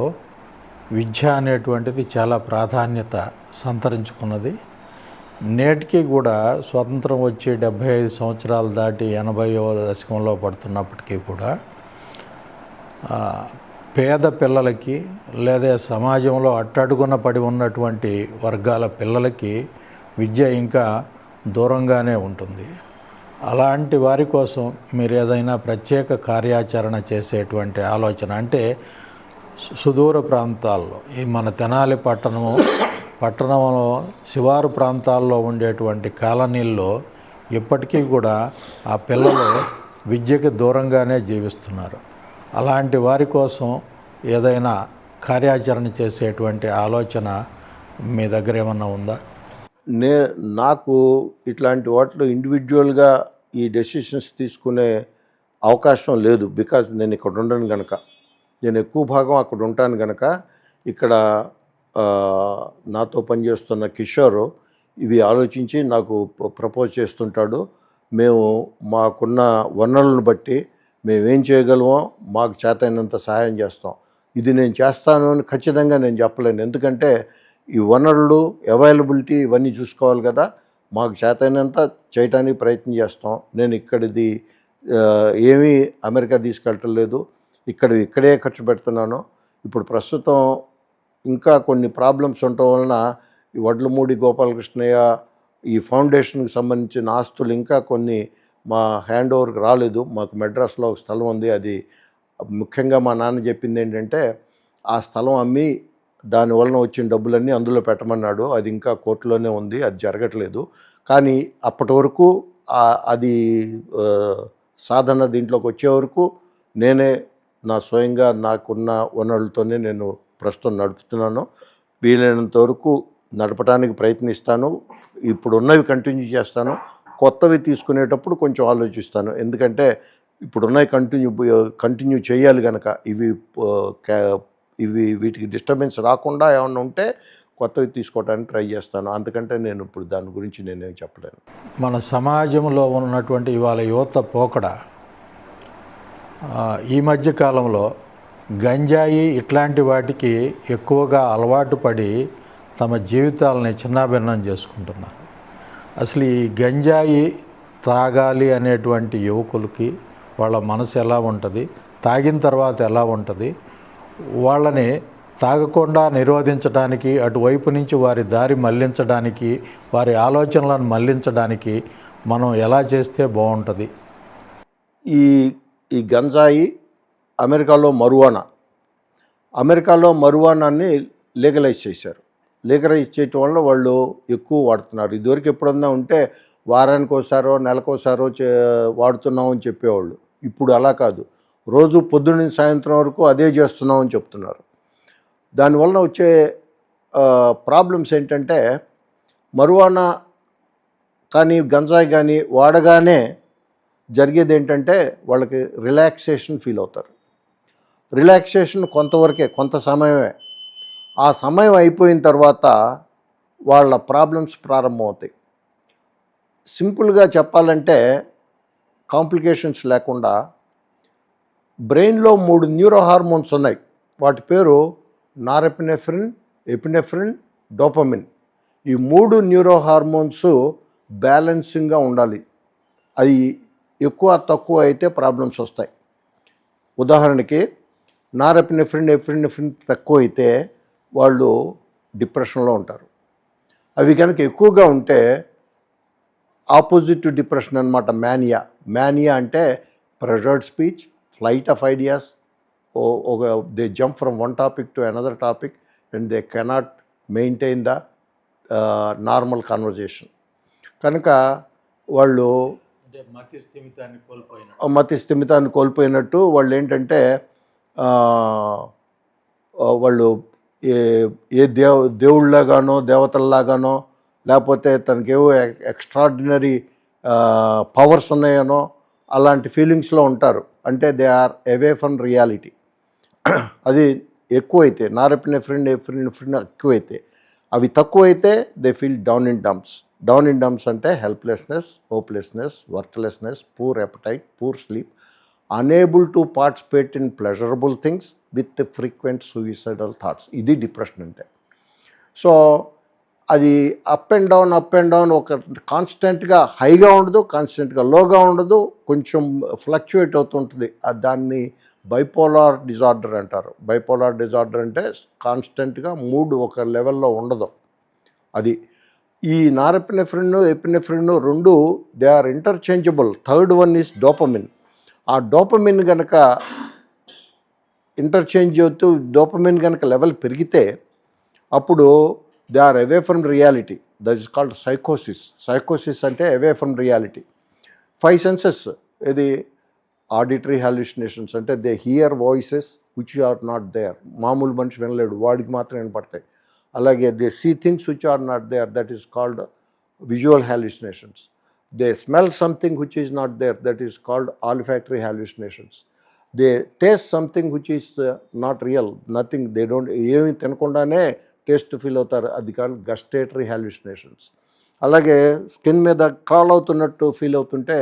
విద్య అనేటువంటిది చాలా ప్రాధాన్యత సంతరించుకున్నది. నేటికి కూడా స్వతంత్రం వచ్చి 75 సంవత్సరాలు దాటి 80వ దశకంలో పడుతున్నప్పటికీ కూడా పేద పిల్లలకి లేదా సమాజంలో అట్టడుగున పడి ఉన్నటువంటి వర్గాల పిల్లలకి విద్య ఇంకా దూరంగానే ఉంటుంది. అలాంటి వారి కోసం మీరు ఏదైనా ప్రత్యేక కార్యాచరణ చేసేటువంటి ఆలోచన, అంటే సుదూర ప్రాంతాల్లో, ఈ మన తెనాలి పట్టణంలో శివారు ప్రాంతాల్లో ఉండేటువంటి కాలనీల్లో ఇప్పటికీ కూడా ఆ పిల్లలు విద్యకి దూరంగానే జీవిస్తున్నారు. అలాంటి వారి కోసం ఏదైనా కార్యాచరణ చేసేటువంటి ఆలోచన మీ దగ్గర ఏమన్నా ఉందా? నాకు ఇట్లాంటి వాటిలో ఇండివిజువల్గా ఈ డెసిషన్స్ తీసుకునే అవకాశం లేదు. బికాజ్ నేను ఇక్కడ ఉండను కనుక, నేను ఎక్కువ భాగం అక్కడ ఉంటాను కనుక, ఇక్కడ నాతో పనిచేస్తున్న కిషోర్ ఇవి ఆలోచించి నాకు ప్రపోజ్ చేస్తుంటాడు. మేము మాకున్న వనరులను బట్టి మేమేం చేయగలమో మాకు చేతైనంత సహాయం చేస్తాం. ఇది నేను చేస్తాను అని ఖచ్చితంగా నేను చెప్పలేను, ఎందుకంటే ఈ వనరులు అవైలబిలిటీ ఇవన్నీ చూసుకోవాలి కదా. మాకు చేతైనంత చేయడానికి ప్రయత్నం చేస్తాం. నేను ఇక్కడిది ఏమీ అమెరికా తీసుకెళ్ళటం లేదు, ఇక్కడే ఖర్చు పెడుతున్నాను. ఇప్పుడు ప్రస్తుతం ఇంకా కొన్ని ప్రాబ్లమ్స్ ఉండటం వలన ఈ వడ్లమూడి గోపాలకృష్ణయ్య ఈ ఫౌండేషన్కి సంబంధించిన ఆస్తులు ఇంకా కొన్ని మా హ్యాండ్ ఓవర్కి రాలేదు. మాకు మెడ్రాస్లో ఒక స్థలం ఉంది, అది ముఖ్యంగా మా నాన్న చెప్పింది ఏంటంటే ఆ స్థలం అమ్మి దానివలన వచ్చిన డబ్బులన్నీ అందులో పెట్టమన్నాడు. అది ఇంకా కోర్టులోనే ఉంది, అది జరగట్లేదు. కానీ అప్పటి వరకు అది సాధన దీంట్లోకి వచ్చే వరకు నేనే నా స్వయంగా నాకున్న వనరులతోనే నేను ప్రస్తుతం నడుపుతున్నాను. వీలైనంత వరకు నడపడానికి ప్రయత్నిస్తాను. ఇప్పుడు ఉన్నవి కంటిన్యూ చేస్తాను, కొత్తవి తీసుకునేటప్పుడు కొంచెం ఆలోచిస్తాను. ఎందుకంటే ఇప్పుడున్నవి కంటిన్యూ చేయాలి కనుక వీటికి డిస్టర్బెన్స్ రాకుండా ఏమన్నా ఉంటే కొత్తవి తీసుకోవడానికి ట్రై చేస్తాను. అందుకంటే నేను ఇప్పుడు దాని గురించి నేనేం చెప్పలేను. మన సమాజంలో ఉన్నటువంటి ఇవాళ యువత పోకడ, ఈ మధ్య కాలంలో గంజాయి ఇట్లాంటి వాటికి ఎక్కువగా అలవాటు పడి తమ జీవితాలని చిన్నాభిన్నం చేసుకుంటున్నారు. అసలు ఈ గంజాయి తాగాలి అనేటువంటి యువకులకి వాళ్ళ మనసు ఎలా ఉంటుంది, తాగిన తర్వాత ఎలా ఉంటుంది, వాళ్ళని తాగకుండా నిరోధించడానికి, అటువైపు నుంచి వారి దారి మళ్లించడానికి, వారి ఆలోచనలను మళ్లించడానికి మనం ఎలా చేస్తే బాగుంటుంది? ఈ గంజాయి అమెరికాలో మరువానాన్ని లీగలైజ్ చేశారు. లీగలైజ్ చేయటం వల్ల వాళ్ళు ఎక్కువ వాడుతున్నారు. ఇదివరకు ఎప్పుడన్నా ఉంటే వారానికి ఒకసారో నెలకోసారో వాడుతున్నామని చెప్పేవాళ్ళు. ఇప్పుడు అలా కాదు, రోజు పొద్దున్న సాయంత్రం వరకు అదే చేస్తున్నామని చెప్తున్నారు. దానివల్ల వచ్చే ప్రాబ్లమ్స్ ఏంటంటే, మరువానా కానీ గంజాయి కానీ వాడగానే జరిగేది ఏంటంటే వాళ్ళకి రిలాక్సేషన్ ఫీల్ అవుతారు. రిలాక్సేషన్ కొంతవరకే, కొంత సమయమే. ఆ సమయం అయిపోయిన తర్వాత వాళ్ళ ప్రాబ్లమ్స్ ప్రారంభమవుతాయి. సింపుల్గా చెప్పాలంటే, కాంప్లికేషన్స్ లేకుండా బ్రెయిన్లో 3 న్యూరో హార్మోన్స్ ఉన్నాయి. వాటి పేరు నారెపినెఫ్రిన్, ఎపినెఫ్రిన్, డోపమిన్. ఈ 3 న్యూరో హార్మోన్స్ బ్యాలెన్సింగ్గా ఉండాలి. అది ఎక్కువ తక్కువ అయితే ప్రాబ్లమ్స్ వస్తాయి. ఉదాహరణకి నారెపినెఫ్రిన్, ఎపినెఫ్రిన్ తక్కువ అయితే వాళ్ళు డిప్రెషన్లో ఉంటారు. అవి కనుక ఎక్కువగా ఉంటే ఆపోజిట్ టు డిప్రెషన్ అనమాట మానియా అంటే pressured speech, flight of ideas, they jump from one topic to another topic and they cannot maintain the normal conversation. కనుక వాళ్ళు మతి స్థిమితాన్ని కోల్పోయినట్టు వాళ్ళు ఏంటంటే వాళ్ళు దేవుళ్ళలాగానో దేవతల్లాగానో లేకపోతే తనకేవో ఎక్స్ట్రాడినరీ పవర్స్ ఉన్నాయనో అలాంటి ఫీలింగ్స్లో ఉంటారు. అంటే they are away from reality. అది ఎక్కువైతే నారెపినెఫ్రిన్, ఎపినెఫ్రిన్ ఎక్కువైతే, అవి తక్కువైతే they feel down in dumps అంటే helplessness, hopelessness, worthlessness, poor appetite, poor sleep, unable to participate in pleasurable things with the frequent suicidal thoughts. ఇది డిప్రెషన్ అంటే. So అది up and down ఒక కాన్స్టెంట్గా హైగా ఉండదు, కాన్స్టెంట్గా లోగా ఉండదు, కొంచెం ఫ్లక్చుయేట్ అవుతుంటుంది. దాన్ని బైపోలార్ డిజార్డర్ అంటారు. బైపోలార్ డిజార్డర్ అంటే కాన్స్టెంట్గా మూడ్ ఒక లెవెల్లో ఉండదు. అది ఈ నారెపినెఫ్రిన్, ఎపినెఫ్రిన్ రెండు they are interchangeable. Third one is dopamine. ఆ డోపమిన్ కనుక ఇంటర్చేంజ్ అవుతూ డోపమిన్ కనుక లెవెల్ పెరిగితే అప్పుడు they are away from reality. That is called సైకోసిస్. సైకోసిస్ అంటే అవే ఫ్రమ్ రియాలిటీ. 5 సెన్సెస్ ఇది ఆడిటరీ హాల్యూసినేషన్స్ అంటే they here voices which are not there. మామూలు మనిషి వినలేడు, వాడికి మాత్రం వినపడతాయి. అలాగే they see things which are not there, that is called visual hallucinations. They smell something which is not there, that is called olfactory hallucinations. They taste something which is not real, nothing, they don't, ఏమి తినకుండానే taste feel అవుతారు, అది called gustatory hallucinations. అలాగే skin మీద crawl అవుతున్నట్టు feel అవుతుంటే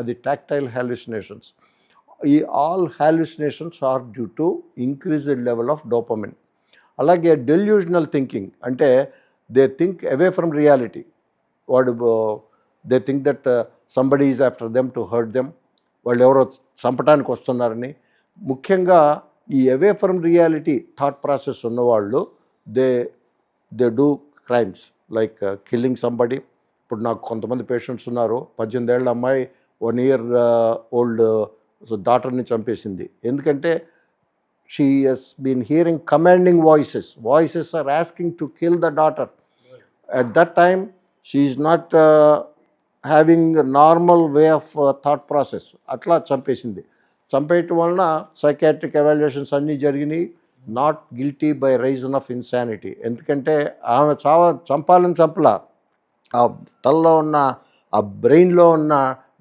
అది tactile hallucinations. ఈ all hallucinations are due to increased level of dopamine. అలాగే డెల్యూషనల్ థింకింగ్ అంటే they think away from reality. వాడు they think that somebody is after them to hurt them, వాళ్ళు ఎవరో చంపడానికి వస్తున్నారని. ముఖ్యంగా ఈ away from reality thought process ఉన్నవాళ్ళు they do crimes like killing somebody. ఇప్పుడు నాకు కొంతమంది పేషెంట్స్ ఉన్నారు, 18 ఏళ్ళ అమ్మాయి 1 year ఓల్డ్ డాటర్ని చంపేసింది. ఎందుకంటే she has been hearing commanding voices. Voices are asking to kill the daughter. At that time she is not having normal way of thought process. అట్లా చంపేసింది. చంపేయటం వలన సైకాట్రిక్ ఎవాల్యుయేషన్స్ అన్నీ జరిగినాయి. Not guilty by reason of insanity. ఎందుకంటే ఆమె చంపాలని చంపలా, ఆ తలలో ఉన్న ఆ బ్రెయిన్లో ఉన్న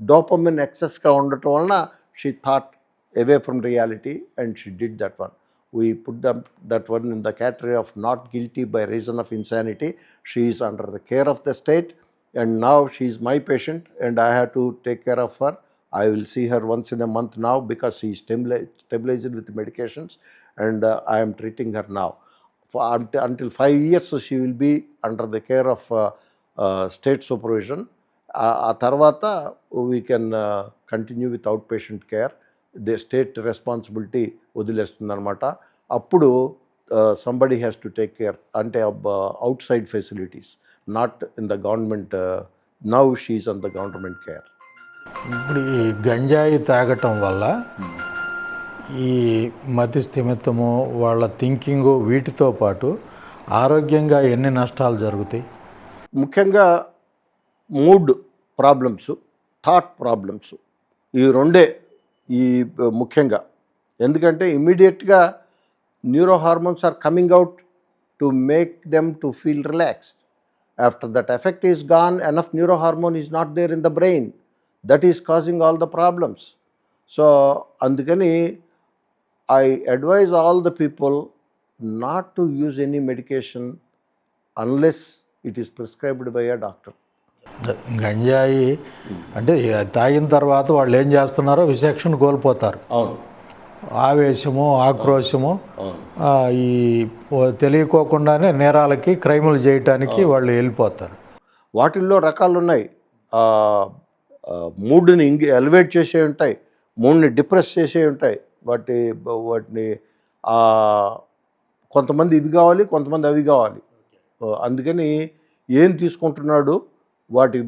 డోపమిన్ ఎక్సెస్గా ఉండటం వలన she thought away from reality and she did that one. We put that one in the category of not guilty by reason of insanity. She is under the care of the state and now she is my patient and I have to take care of her. I will see her once in a month now because she is stabilized with medications and I am treating her now. Until 5 years she will be under the care of state supervision. ఆ తర్వాత we can continue with outpatient care. The state responsibility వదిలేస్తుందన్నమాట. అప్పుడు somebody has to take care అంటే outside facilities, not in the government. Now she is on the government care. ఇప్పుడు ఈ గంజాయి తాగటం వల్ల ఈ మతి స్థిమితము, వాళ్ళ థింకింగు, వీటితో పాటు ఆరోగ్యంగా ఎన్ని నష్టాలు జరుగుతాయి? ముఖ్యంగా మూడ్ ప్రాబ్లమ్స్, థాట్ ప్రాబ్లమ్స్, ఈ రెండే ఈ ముఖ్యంగా. ఎందుకంటే ఇమ్మీడియట్గా neurohormones are coming out to make them to feel relaxed. After that effect is gone, enough neurohormone is not there in the brain, that is causing all the problems. So అందుకని I advise all the people not to use any medication unless it is prescribed by a doctor. గంజాయి అంటే తాగిన తర్వాత వాళ్ళు ఏం చేస్తున్నారో విచక్షణ కోల్పోతారు. అవును, ఆవేశము, ఆక్రోశము, ఈ తెలియకోకుండానే నేరాలకి, క్రైములు చేయటానికి వాళ్ళు వెళ్ళిపోతారు. వాటిల్లో రకాలు ఉన్నాయి. మూడ్ని ఎలివేట్ చేసే ఉంటాయి, మూడ్ని డిప్రెస్ చేసే ఉంటాయి. వాటిని కొంతమంది ఇవి కావాలి, కొంతమంది అవి కావాలి. అందుకని ఏం తీసుకుంటున్నాడు, వాటి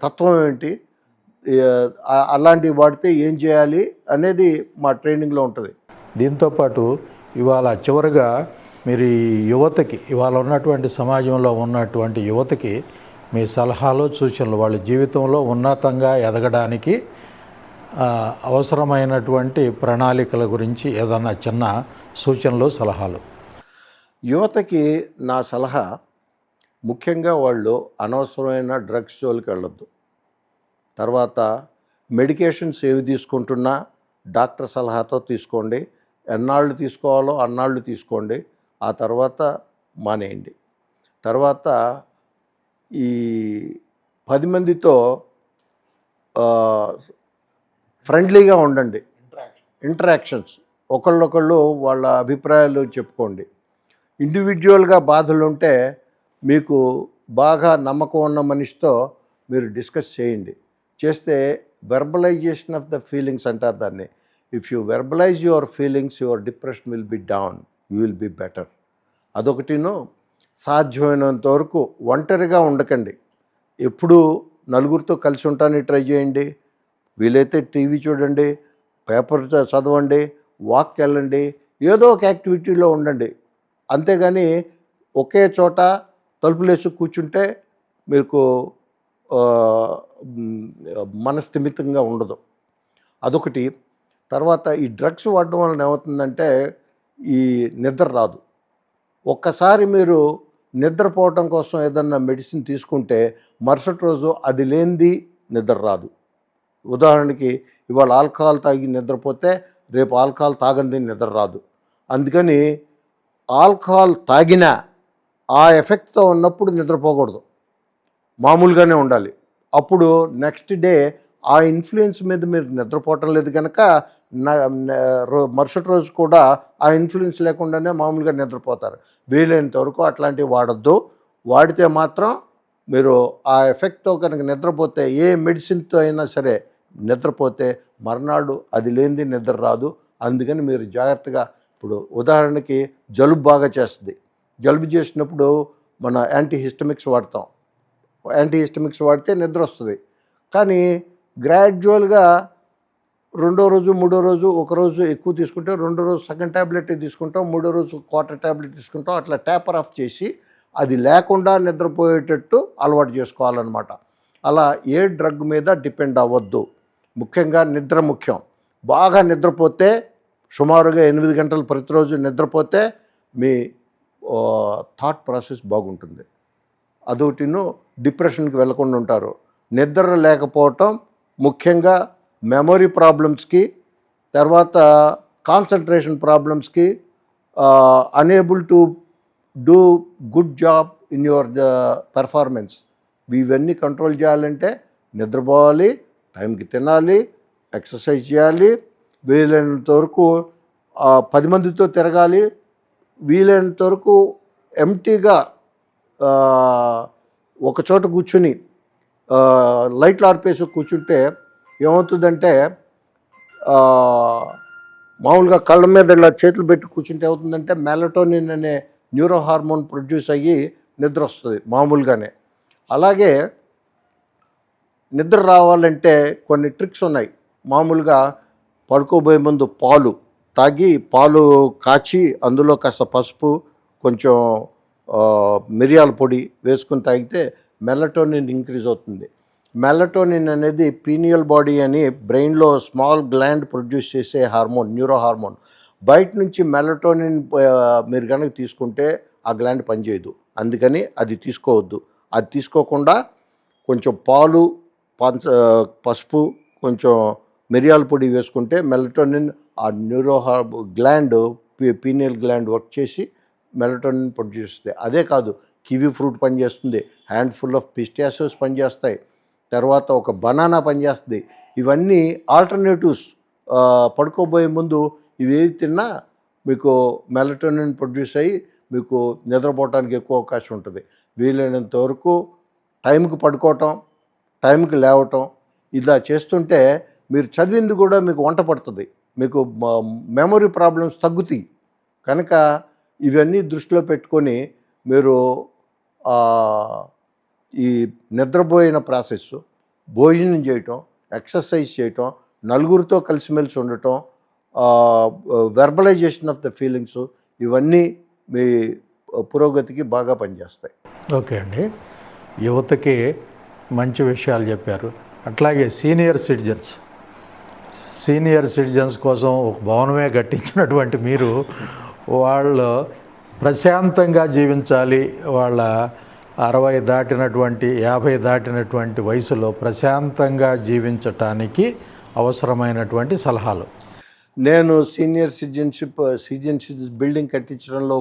తత్వం ఏంటి, అలాంటివి వాడితే ఏం చేయాలి అనేది మా ట్రైనింగ్లో ఉంటుంది. దీంతోపాటు ఇవాళ చివరిగా మీరు ఈ యువతకి, ఇవాళ ఉన్నటువంటి సమాజంలో ఉన్నటువంటి యువతకి మీ సలహాలు, సూచనలు, వాళ్ళ జీవితంలో ఉన్నతంగా ఎదగడానికి అవసరమైనటువంటి ప్రణాళికల గురించి ఏదన్నా చిన్న సూచనలు, సలహాలు. యువతకి నా సలహా, ముఖ్యంగా వాళ్ళు అనవసరమైన డ్రగ్స్ జోలికి వెళ్ళొద్దు. తర్వాత మెడికేషన్స్ ఏవి తీసుకుంటున్నా డాక్టర్ సలహాతో తీసుకోండి. ఎన్నాళ్ళు తీసుకోవాలో అన్నాళ్ళు తీసుకోండి, ఆ తర్వాత మానేయండి. తర్వాత ఈ 10 మందితో ఫ్రెండ్లీగా ఉండండి. ఇంటరాక్షన్స్, ఒకళ్ళొకళ్ళు వాళ్ళ అభిప్రాయాలు చెప్పుకోండి. ఇండివిజువల్గా బాధలు ఉంటే మీకు బాగా నమ్మకం ఉన్న మనిషితో మీరు డిస్కస్ చేయండి. చేస్తే వెర్బలైజేషన్ ఆఫ్ ద ఫీలింగ్స్ అంటారు దాన్ని. If you verbalize your feelings your depression will be down, you will be better. అదొకటిను. సాధ్యమైనంత వరకు ఒంటరిగా ఉండకండి. ఎప్పుడూ నలుగురితో కలిసి ఉండటానికి ట్రై చేయండి. వీలైతే టీవీ చూడండి, పేపర్ చదవండి, వాక్కి వెళ్ళండి, ఏదో ఒక యాక్టివిటీలో ఉండండి. అంతేగాని ఒకే చోట తలుపులేసి కూర్చుంటే మీకు మనస్థిమితంగా ఉండదు. అదొకటి. తర్వాత ఈ డ్రగ్స్ వాడడం వలన ఏమవుతుందంటే ఈ నిద్ర రాదు. ఒక్కసారి మీరు నిద్రపోవటం కోసం ఏదన్నా మెడిసిన్ తీసుకుంటే మరుసటి రోజు అది లేనిది నిద్ర రాదు. ఉదాహరణకి ఇవాళ ఆల్కహాల్ తాగి నిద్రపోతే రేపు ఆల్కహాల్ తాగంది నిద్ర రాదు. అందుకని ఆల్కహాల్ తాగినా ఆ ఎఫెక్ట్తో ఉన్నప్పుడు నిద్రపోకూడదు, మామూలుగానే ఉండాలి. అప్పుడు నెక్స్ట్ డే ఆ ఇన్ఫ్లుయెన్స్ మీద మీరు నిద్రపోవటం లేదు కనుక మరుసటి రోజు కూడా ఆ ఇన్ఫ్లుయెన్స్ లేకుండానే మామూలుగా నిద్రపోతారు. వీలైనంత వరకు అట్లాంటివి వాడద్దు. వాడితే మాత్రం మీరు ఆ ఎఫెక్ట్తో కనుక నిద్రపోతే ఏ మెడిసిన్తో అయినా సరే నిద్రపోతే మర్నాడు అది లేనిది నిద్ర రాదు. అందుకని మీరు జాగ్రత్తగా, ఇప్పుడు ఉదాహరణకి జలుబు బాగా చేస్తుంది. జలుబు చేసినప్పుడు మన యాంటీహిస్టమిక్స్ వాడతాం. యాంటీహిస్టమిక్స్ వాడితే నిద్ర వస్తుంది. కానీ గ్రాడ్యువల్గా రెండో రోజు మూడో రోజు ఒకరోజు ఎక్కువ తీసుకుంటాం, రెండో రోజు సగం ట్యాబ్లెట్ తీసుకుంటాం, మూడో రోజు క్వార్టర్ ట్యాబ్లెట్ తీసుకుంటాం. అట్లా ట్యాపర్ ఆఫ్ చేసి అది లేకుండా నిద్రపోయేటట్టు అలవాటు చేసుకోవాలన్నమాట. అలా ఏ డ్రగ్ మీద డిపెండ్ అవ్వద్దు. ముఖ్యంగా నిద్ర ముఖ్యం. బాగా నిద్రపోతే సుమారుగా 8 గంటలు ప్రతిరోజు నిద్రపోతే మీ థాట్ ప్రాసెస్ బాగుంటుంది. అదొకటిను. డిప్రెషన్కి వెళ్ళకుండా ఉంటారు. నిద్ర లేకపోవటం ముఖ్యంగా మెమొరీ ప్రాబ్లమ్స్కి, తర్వాత కాన్సన్ట్రేషన్ ప్రాబ్లమ్స్కి, unable to do good job in your performance, ఇవన్నీ కంట్రోల్ చేయాలంటే నిద్రపోవాలి, టైంకి తినాలి, ఎక్సర్సైజ్ చేయాలి, వీలైనంత వరకు 10 మందితో తిరగాలి, వీలైనంత వరకు ఎంటీగా ఒక చోట కూర్చుని లైట్లు ఆర్పేసి కూర్చుంటే ఏమవుతుందంటే మామూలుగా కళ్ళ మీద ఇలా చేతులు పెట్టి కూర్చుంటే ఏమవుతుందంటే మెలటోనిన్ అనే న్యూరో హార్మోన్ ప్రొడ్యూస్ అయ్యి నిద్ర వస్తుంది మామూలుగానే. అలాగే నిద్ర రావాలంటే కొన్ని ట్రిక్స్ ఉన్నాయి. మామూలుగా పడుకోబోయే ముందు పాలు తాగి, పాలు కాచి అందులో కాస్త పసుపు, కొంచెం మిరియాల పొడి వేసుకుని తాగితే మెలటోనిన్ ఇంక్రీజ్ అవుతుంది. మెలటోనిన్ అనేది పీనియల్ బాడీ అని బ్రెయిన్లో స్మాల్ గ్లాండ్ ప్రొడ్యూస్ చేసే హార్మోన్, న్యూరో హార్మోన్. బయట నుంచి మెలటోనిన్ మీరు కనుక తీసుకుంటే ఆ గ్లాండ్ పనిచేయదు. అందుకని అది తీసుకోవద్దు. అది తీసుకోకుండా కొంచెం పాలు, పసుపు, కొంచెం మిరియాల పొడి వేసుకుంటే మెలటోనిన్ ఆ neuro gland, pineal gland work చేసి మెలటోనిన్ ప్రొడ్యూస్ చేస్తుంది. అదే కాదు, కివీ ఫ్రూట్ పనిచేస్తుంది, హ్యాండ్ఫుల్ ఆఫ్ పిస్టాషియోస్ పనిచేస్తాయి, తర్వాత ఒక బనానా పనిచేస్తుంది. ఇవన్నీ ఆల్టర్నేటివ్స్. పడుకోబోయే ముందు ఇవేవి తిన్నా మీకు మెలటోనిన్ ప్రొడ్యూస్ అయ్యి మీకు నిద్రపోవటానికి ఎక్కువ అవకాశం ఉంటుంది. వీలైనంత వరకు టైంకి పడుకోవటం, టైంకి లేవటం, ఇలా చేస్తుంటే మీరు చదివింది కూడా మీకు వంట పడుతుంది, మీకు మెమొరీ ప్రాబ్లమ్స్ తగ్గుతాయి. కనుక ఇవన్నీ దృష్టిలో పెట్టుకొని మీరు ఈ నిద్రపోయిన ప్రాసెస్, భోజనం చేయటం, ఎక్సర్సైజ్ చేయటం, నలుగురితో కలిసిమెలిసి ఉండటం, వెర్బలైజేషన్ ఆఫ్ ద ఫీలింగ్స్, ఇవన్నీ మీ పురోగతికి బాగా పనిచేస్తాయి. ఓకే అండి, యువతకి మంచి విషయాలు చెప్పారు. అట్లాగే సీనియర్ సిటిజన్స్ కోసం ఒక భవనమే కట్టించినటువంటి మీరు వాళ్ళు ప్రశాంతంగా జీవించాలి, వాళ్ళ 60 దాటినటువంటి 50 దాటినటువంటి వయసులో ప్రశాంతంగా జీవించటానికి అవసరమైనటువంటి సలహాలు. నేను సీనియర్ సిటిజన్స్ బిల్డింగ్ కట్టించడంలో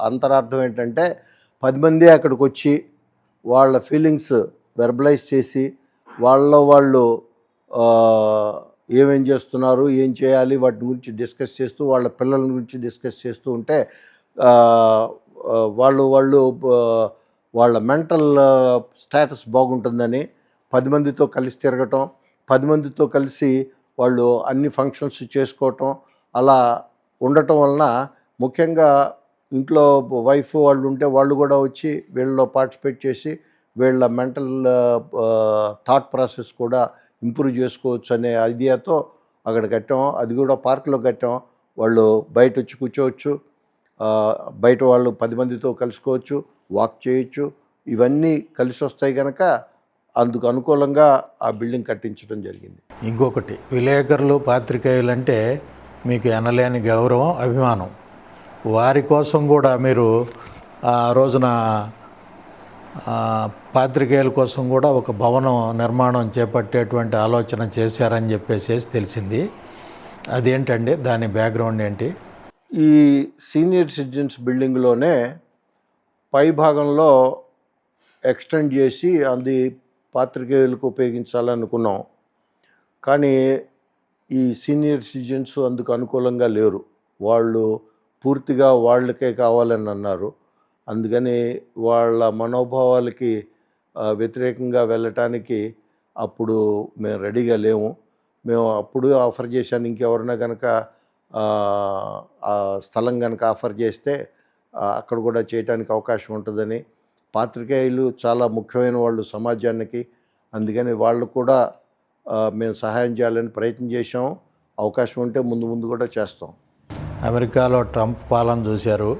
అంతరార్థం ఏంటంటే 10 మంది అక్కడికి వచ్చి వాళ్ళ ఫీలింగ్స్ వెర్బలైజ్ చేసి వాళ్ళు ఏమేం చేస్తున్నారు, ఏం చేయాలి, వాటి గురించి డిస్కస్ చేస్తూ, వాళ్ళ పిల్లల గురించి డిస్కస్ చేస్తూ ఉంటే ఆ, వాళ్ళు వాళ్ళు వాళ్ళ మెంటల్ స్టేటస్ బాగుంటుందని 10 మందితో కలిసి తిరగటం, 10 మందితో కలిసి వాళ్ళు అన్ని ఫంక్షన్స్ చేసుకోవటం, అలా ఉండటం వలన ముఖ్యంగా ఇంట్లో వైఫ్ వాళ్ళు ఉంటే వాళ్ళు కూడా వచ్చి వీళ్ళలో పార్టిసిపేట్ చేసి వీళ్ళ మెంటల్ థాట్ ప్రాసెస్ కూడా ఇంప్రూవ్ చేసుకోవచ్చు అనే ఐడియాతో అక్కడ కట్టాం. అది కూడా పార్క్లో కట్టాం. వాళ్ళు బయట వచ్చి కూర్చోవచ్చు, బయట వాళ్ళు 10 మందితో కలుసుకోవచ్చు, వాక్ చేయొచ్చు. ఇవన్నీ కలిసి వస్తాయి కనుక అందుకు అనుకూలంగా ఆ బిల్డింగ్ కట్టించడం జరిగింది. ఇంకొకటి, విలేకరులు పాత్రికేయులు అంటే మీకు ఎనలేని గౌరవం, అభిమానం. వారి కోసం కూడా మీరు ఆ రోజున పాత్రికేయుల కోసం కూడా ఒక భవనం నిర్మాణం చేపట్టేటువంటి ఆలోచన చేశారని చెప్పేసి తెలిసింది. అదేంటండి, దాని బ్యాక్గ్రౌండ్ ఏంటి? ఈ సీనియర్ సిటిజన్స్ బిల్డింగ్లోనే పై భాగంలో ఎక్స్టెండ్ చేసి అది పాత్రికేయులకు ఉపయోగించాలనుకున్నాం. కానీ ఈ సీనియర్ సిటిజన్స్ అందుకు అనుకూలంగా లేరు. వాళ్ళు పూర్తిగా వాళ్ళకే కావాలని అన్నారు. అందుకని వాళ్ళ మనోభావాలకి వ్యతిరేకంగా వెళ్ళటానికి అప్పుడు మేము రెడీగా లేము. మేము అప్పుడు ఆఫర్ చేశాను, ఇంకెవరైనా కనుక ఆ స్థలం కనుక ఆఫర్ చేస్తే అక్కడ కూడా చేయడానికి అవకాశం ఉంటుందని. పాత్రికేయులు చాలా ముఖ్యమైన వాళ్ళు సమాజానికి, అందుకని వాళ్ళు కూడా మేము సహాయం చేయాలని ప్రయత్నం చేసాం. అవకాశం ఉంటే ముందు ముందు కూడా చేస్తాం. అమెరికాలో ట్రంప్ పాలన చూశారు.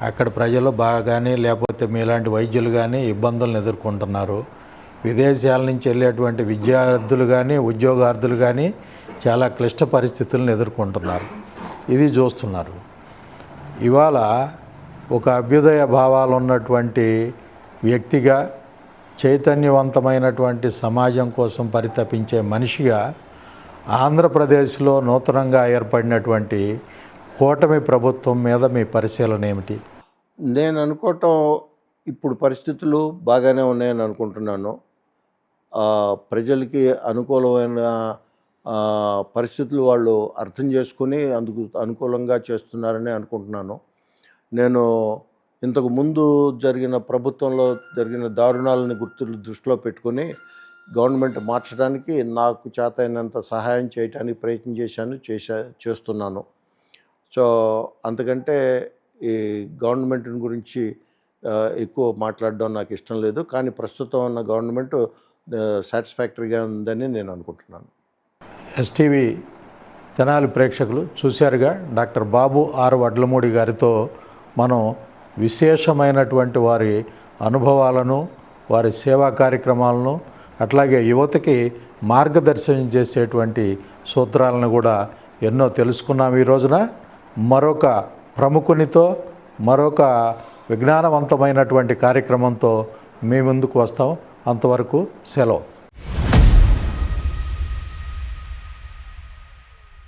అక్కడ ప్రజలు బాగానే, లేకపోతే మీలాంటి వైద్యులు కానీ ఇబ్బందులను ఎదుర్కొంటున్నారు. విదేశాల నుంచి వెళ్ళేటువంటి విద్యార్థులు కానీ ఉద్యోగార్థులు కానీ చాలా క్లిష్ట పరిస్థితులను ఎదుర్కొంటున్నారు. ఇది చూస్తున్నారు. ఇవాళ ఒక అభ్యుదయ భావాలు ఉన్నటువంటి వ్యక్తిగా, చైతన్యవంతమైనటువంటి సమాజం కోసం పరితపించే మనిషిగా ఆంధ్రప్రదేశ్లో నూతనంగా ఏర్పడినటువంటి కూటమి ప్రభుత్వం మీద మీ పరిశీలన ఏమిటి? నేను అనుకోవటం ఇప్పుడు పరిస్థితులు బాగానే ఉన్నాయని అనుకుంటున్నాను. ప్రజలకి అనుకూలమైన పరిస్థితులు వాళ్ళు అర్థం చేసుకుని అందుకు అనుకూలంగా చేస్తున్నారని అనుకుంటున్నాను. నేను ఇంతకు ముందు జరిగిన ప్రభుత్వంలో జరిగిన దారుణాలని దృష్టిలో పెట్టుకుని గవర్నమెంట్ మార్చడానికి నాకు చేతైనంత సహాయం చేయడానికి ప్రయత్నం చేస్తున్నాను. సో అంతకంటే ఈ గవర్నమెంట్ గురించి ఎక్కువ మాట్లాడడం నాకు ఇష్టం లేదు. కానీ ప్రస్తుతం ఉన్న గవర్నమెంట్ సాటిస్ఫాక్టరీగా ఉందని నేను అనుకుంటున్నాను. ఎస్టీవీ తెనాలి ప్రేక్షకులు చూశారుగా, డాక్టర్ బాబు ఆర్ వడ్లమూడి గారితో మనం విశేషమైనటువంటి వారి అనుభవాలను, వారి సేవా కార్యక్రమాలను, అట్లాగే యువతకి మార్గదర్శనం చేసేటువంటి సూత్రాలను కూడా ఎన్నో తెలుసుకున్నాం. ఈ రోజున మరొక ప్రముఖునితో, మరొక విజ్ఞానవంతమైనటువంటి కార్యక్రమంతో మీ ముందుకు వస్తాం. అంతవరకు సెలవు.